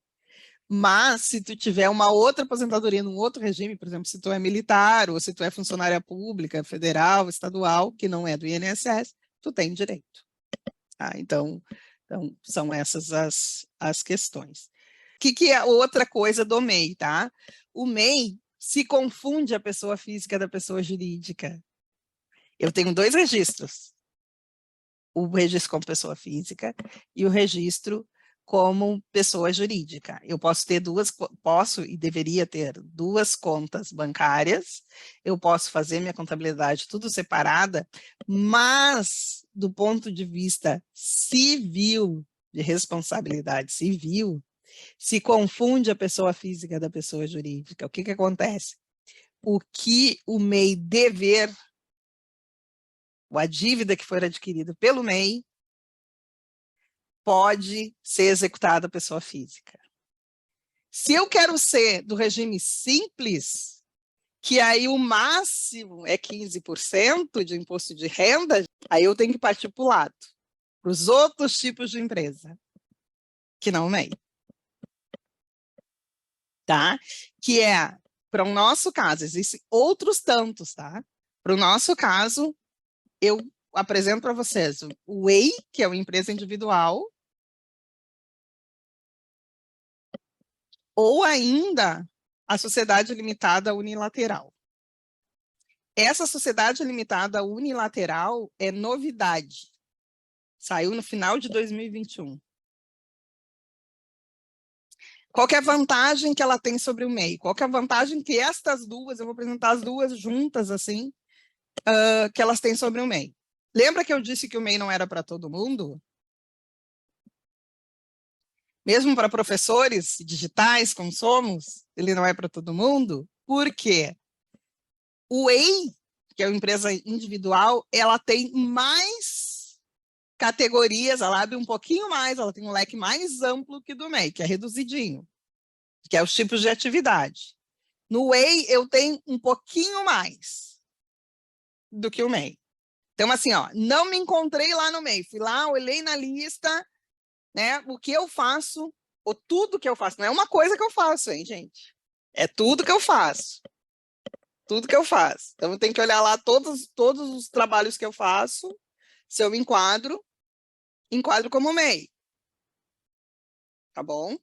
Mas, se tu tiver uma outra aposentadoria num outro regime, por exemplo, se tu é militar, ou se tu é funcionária pública, federal, estadual, que não é do INSS, tu tem direito. Tá? Então, são essas as questões. O que é outra coisa do MEI, tá? O MEI se confunde a pessoa física da pessoa jurídica. Eu tenho 2 registros. O registro como pessoa física e o registro como pessoa jurídica. Eu posso e deveria ter 2 contas bancárias, eu posso fazer minha contabilidade tudo separada, mas do ponto de vista civil, de responsabilidade civil, se confunde a pessoa física da pessoa jurídica. O que acontece? O que o MEI dever, a dívida que for adquirida pelo MEI, pode ser executada a pessoa física. Se eu quero ser do regime simples, que aí o máximo é 15% de imposto de renda, aí eu tenho que partir para o lado, para os outros tipos de empresa, que não o MEI. Tá? Que é, para o nosso caso, existem outros tantos, tá? Para o nosso caso, eu apresento para vocês o EI, que é uma empresa individual, ou ainda a sociedade limitada unilateral. Essa sociedade limitada unilateral é novidade. Saiu no final de 2021. Qual que é a vantagem que ela tem sobre o MEI? Qual que é a vantagem que estas duas, eu vou apresentar as duas juntas assim, que elas têm sobre o MEI? Lembra que eu disse que o MEI não era para todo mundo? Mesmo para professores digitais, como somos, ele não é para todo mundo. Por quê? O EI, que é uma empresa individual, ela tem mais categorias, ela abre um pouquinho mais, ela tem um leque mais amplo que do MEI, que é reduzidinho, que é os tipos de atividade. No EI, eu tenho um pouquinho mais do que o MEI. Então, assim, ó, não me encontrei lá no MEI, fui lá, olhei na lista, né, o que eu faço, ou tudo que eu faço, não é uma coisa que eu faço, hein, gente? É tudo que eu faço. Tudo que eu faço. Então, eu tenho que olhar lá todos os trabalhos que eu faço, se eu me enquadro como MEI. Tá bom?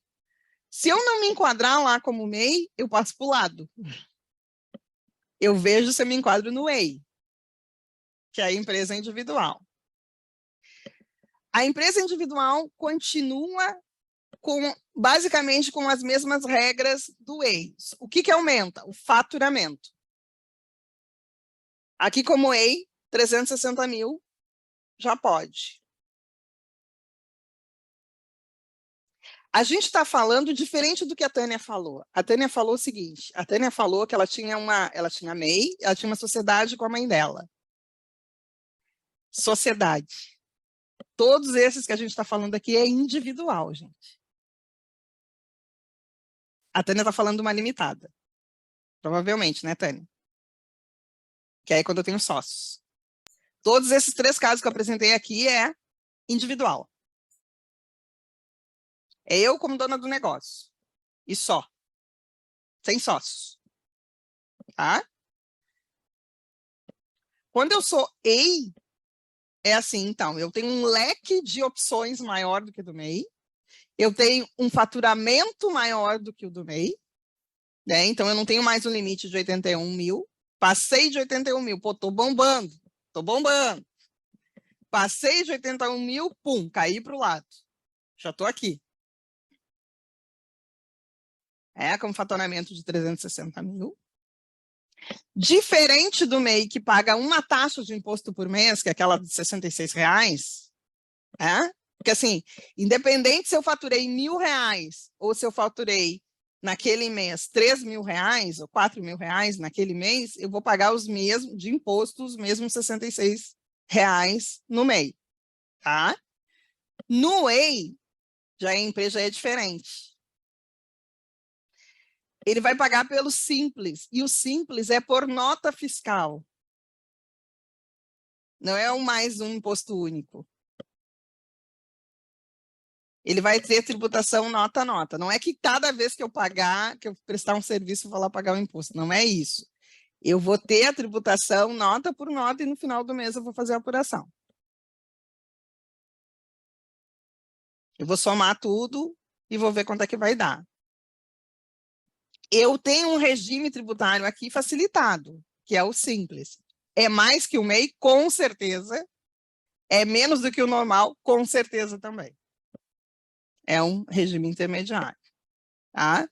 Se eu não me enquadrar lá como MEI, eu passo para o lado. Eu vejo se eu me enquadro no EI, que é a empresa individual. A empresa individual continua basicamente com as mesmas regras do EI. O que aumenta? O faturamento. Aqui, como EI, 360 mil já pode. A gente está falando diferente do que a Tânia falou. A Tânia falou o seguinte, a Tânia falou que ela tinha MEI, ela tinha uma sociedade com a mãe dela. Sociedade. Todos esses que a gente está falando aqui é individual, gente. A Tânia está falando de uma limitada. Provavelmente, né, Tânia? Que é quando eu tenho sócios. Todos esses 3 casos que eu apresentei aqui é individual. É eu como dona do negócio. E só. Sem sócios. Tá? Quando eu sou EI, é assim, então, eu tenho um leque de opções maior do que o do MEI, eu tenho um faturamento maior do que o do MEI, né? Então eu não tenho mais um limite de 81 mil, passei de 81 mil, pô, tô bombando. Passei de 81 mil, pum, caí para o lado. Já tô aqui. Com faturamento de 360 mil. Diferente do MEI, que paga uma taxa de imposto por mês, que é aquela de R$66, porque assim, independente se eu faturei R$1.000 ou se eu faturei naquele mês R$3.000 ou R$4.000 naquele mês, eu vou pagar os mesmos de imposto, os mesmos R$66 no MEI, tá? No EI, a empresa é diferente. Ele vai pagar pelo Simples, e o Simples é por nota fiscal. Não é mais um imposto único. Ele vai ter tributação nota a nota. Não é que cada vez que eu pagar, que eu prestar um serviço, eu vou lá pagar o imposto. Não é isso. Eu vou ter a tributação nota por nota e no final do mês eu vou fazer a apuração. Eu vou somar tudo e vou ver quanto é que vai dar. Eu tenho um regime tributário aqui facilitado, que é o Simples. É mais que o MEI, com certeza. É menos do que o normal, com certeza também. É um regime intermediário. Tá?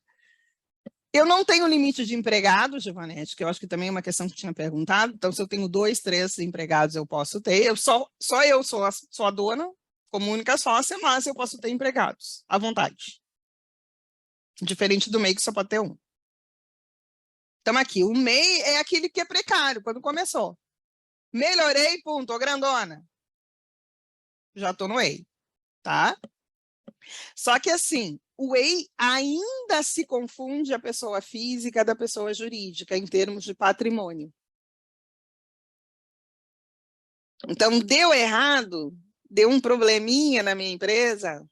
Eu não tenho limite de empregados, Giovanete, que eu acho que também é uma questão que tinha perguntado. Então, se eu tenho 2, 3 empregados, eu posso ter. Só eu sou a dona, como única sócia, mas eu posso ter empregados, à vontade. Diferente do MEI, que só pode ter um. Então, aqui, o MEI é aquele que é precário, quando começou. Melhorei, pum, tô grandona. Já tô no EI, tá? Só que, assim, o EI ainda se confunde a pessoa física da pessoa jurídica em termos de patrimônio. Então, deu errado, deu um probleminha na minha empresa,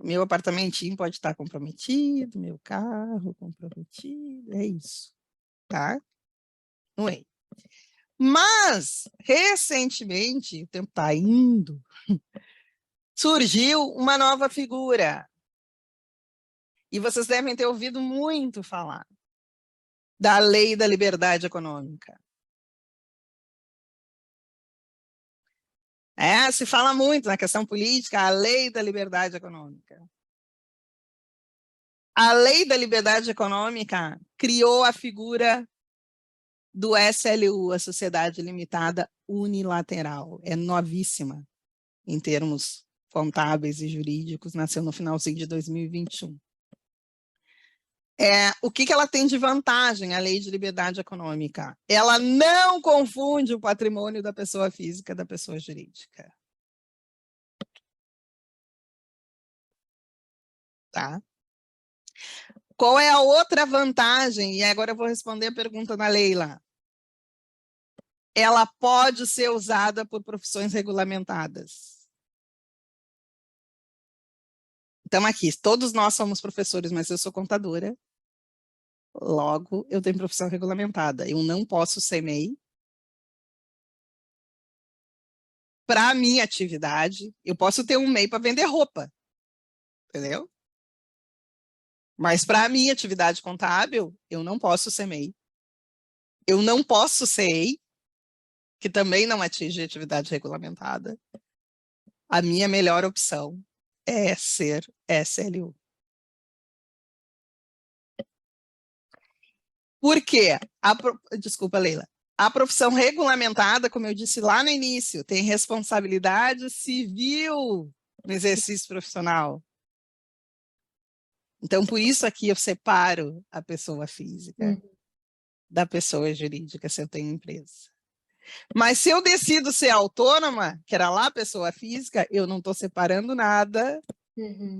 meu apartamentinho pode estar comprometido, meu carro comprometido, é isso, tá? No EI. Mas, recentemente, o tempo está indo, surgiu uma nova figura. E vocês devem ter ouvido muito falar da Lei da Liberdade Econômica. Se fala muito na questão política, a Lei da Liberdade Econômica. A Lei da Liberdade Econômica criou a figura do SLU, a Sociedade Limitada Unilateral. É novíssima em termos contábeis e jurídicos, nasceu no finalzinho de 2021. O que ela tem de vantagem, a Lei de Liberdade Econômica? Ela não confunde o patrimônio da pessoa física da pessoa jurídica. Tá? Qual é a outra vantagem? E agora eu vou responder a pergunta da Leila. Ela pode ser usada por profissões regulamentadas. Então, aqui, todos nós somos professores, mas eu sou contadora. Logo, eu tenho profissão regulamentada. Eu não posso ser MEI. Para a minha atividade, eu posso ter um MEI para vender roupa. Entendeu? Mas para a minha atividade contábil, eu não posso ser MEI. Eu não posso ser EI, que também não atinge atividade regulamentada. A minha melhor opção é ser SLU. Por quê? Desculpa, Leila. A profissão regulamentada, como eu disse lá no início, tem responsabilidade civil no exercício profissional. Então, por isso aqui eu separo a pessoa física da pessoa jurídica, se eu tenho empresa. Mas se eu decido ser autônoma, que era lá a pessoa física, eu não estou separando nada.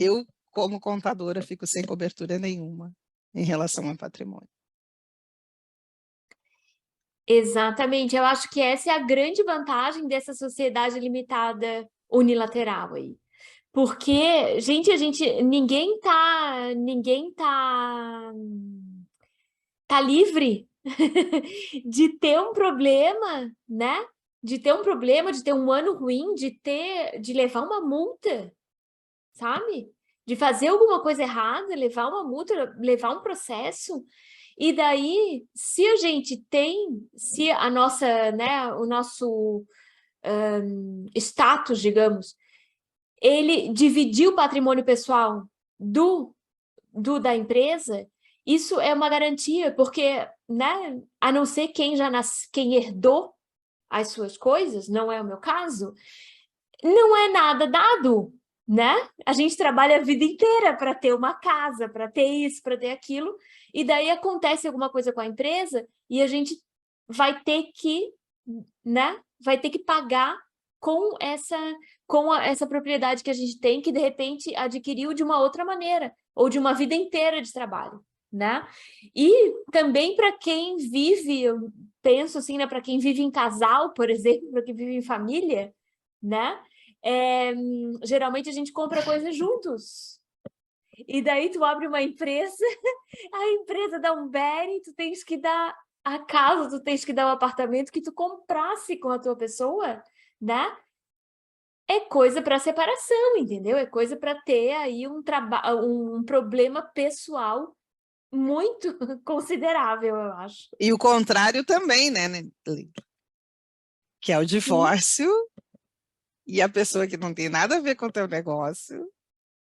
Eu, como contadora, fico sem cobertura nenhuma em relação ao patrimônio. Exatamente, eu acho que essa é a grande vantagem dessa sociedade limitada unilateral aí. Porque, gente, ninguém tá livre de ter um problema, né? De ter um problema, de ter um ano ruim, de levar uma multa, sabe? De fazer alguma coisa errada, levar uma multa, levar um processo. E daí, se a nossa, né, o nosso status, digamos, ele dividir o patrimônio pessoal da empresa, isso é uma garantia, porque, né, a não ser quem herdou as suas coisas, não é o meu caso, não é nada dado, né? A gente trabalha a vida inteira para ter uma casa, para ter isso, para ter aquilo, e daí acontece alguma coisa com a empresa e a gente vai ter que, né? Vai ter que pagar com essa propriedade que a gente tem, que de repente adquiriu de uma outra maneira, ou de uma vida inteira de trabalho, né? E também para quem vive, eu penso assim, né, para quem vive em casal, por exemplo, para quem vive em família, né? Geralmente a gente compra coisas juntos. E daí tu abre uma empresa, a empresa dá um bere, tu tens que dar a casa, tu tens que dar o apartamento que tu comprasse com a tua pessoa, né? É coisa para separação, entendeu? É coisa para ter aí um problema pessoal muito considerável, eu acho. E o contrário também, né, que é o divórcio e a pessoa que não tem nada a ver com o teu negócio.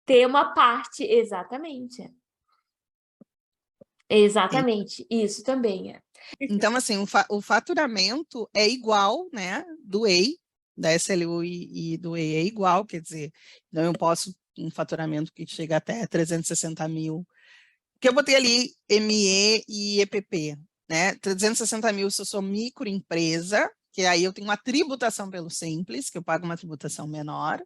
Ter uma parte, exatamente. Exatamente, isso também é. Então, assim, o faturamento é igual, né, do EI, da SLU e do EI é igual, quer dizer, então eu posso um faturamento que chega até 360 mil, que eu botei ali ME e EPP, né, 360 mil se eu sou microempresa, que aí eu tenho uma tributação pelo Simples, que eu pago uma tributação menor,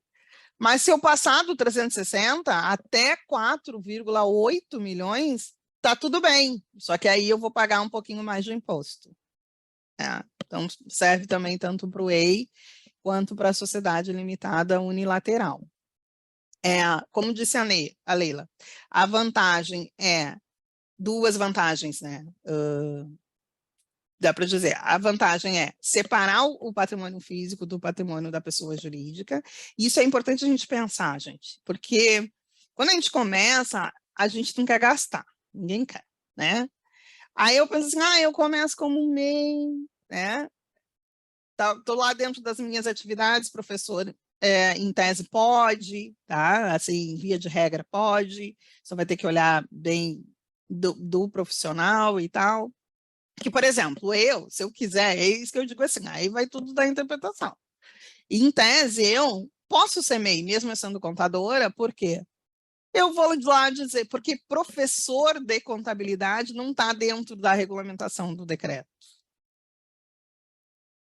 mas se eu passar do 360 até 4,8 milhões, tá tudo bem, só que aí eu vou pagar um pouquinho mais de imposto. Então, serve também tanto para o EI quanto para a sociedade limitada unilateral. Como disse a Leila, a vantagem duas vantagens, né? Dá para dizer, a vantagem é separar o patrimônio físico do patrimônio da pessoa jurídica. Isso é importante a gente pensar, gente, porque quando a gente começa, a gente não quer gastar, ninguém quer, né? Aí eu penso assim, eu começo como um MEI, né? Estou lá dentro das minhas atividades, professor, em tese pode, tá? Assim, via de regra pode, só vai ter que olhar bem do profissional e tal. Que, por exemplo, se eu quiser, é isso que eu digo assim, aí vai tudo da interpretação. E, em tese, eu posso ser MEI, mesmo sendo contadora, por quê? Eu vou lá dizer, porque professor de contabilidade não está dentro da regulamentação do decreto.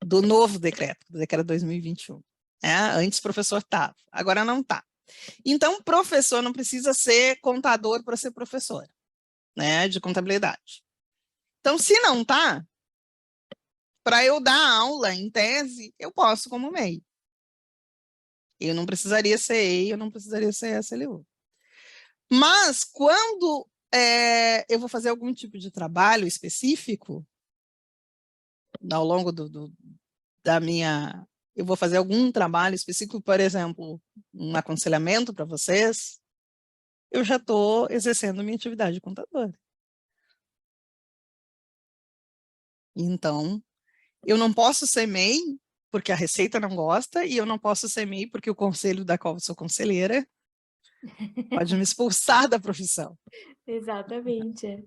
Do novo decreto, do decreto 2021. Antes professor estava, agora não está. Então, professor não precisa ser contador para ser professor, né, de contabilidade. Então, se não está, para eu dar aula, em tese, eu posso como MEI. Eu não precisaria ser EI, eu não precisaria ser SLU. Mas, quando eu vou fazer algum tipo de trabalho específico, ao longo da minha... Eu vou fazer algum trabalho específico, por exemplo, um aconselhamento para vocês, eu já estou exercendo minha atividade de contadora. Então, eu não posso ser MEI porque a Receita não gosta, e eu não posso ser MEI porque o conselho da qual eu sou conselheira Pode me expulsar da profissão. Exatamente.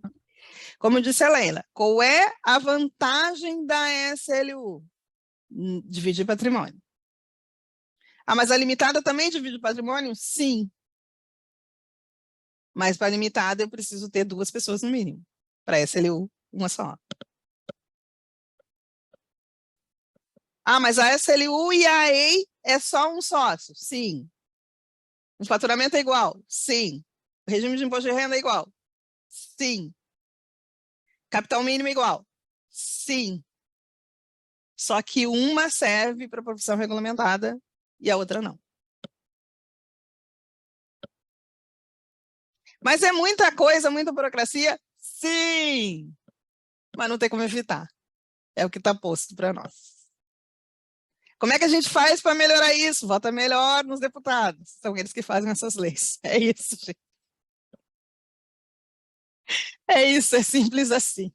Como disse a Leila, qual é a vantagem da SLU? Dividir patrimônio. Ah, mas a limitada também divide patrimônio? Sim. Mas para a limitada eu preciso ter 2 pessoas no mínimo. Para a SLU, uma só. Ah, mas a SLU e a EI é só um sócio? Sim. O faturamento é igual? Sim. O regime de imposto de renda é igual? Sim. Capital mínimo é igual? Sim. Só que uma serve para profissão regulamentada e a outra não. Mas é muita coisa, muita burocracia? Sim! Mas não tem como evitar. É o que está posto para nós. Como é que a gente faz para melhorar isso? Vota melhor nos deputados. São eles que fazem essas leis. É isso, gente. É isso, é simples assim.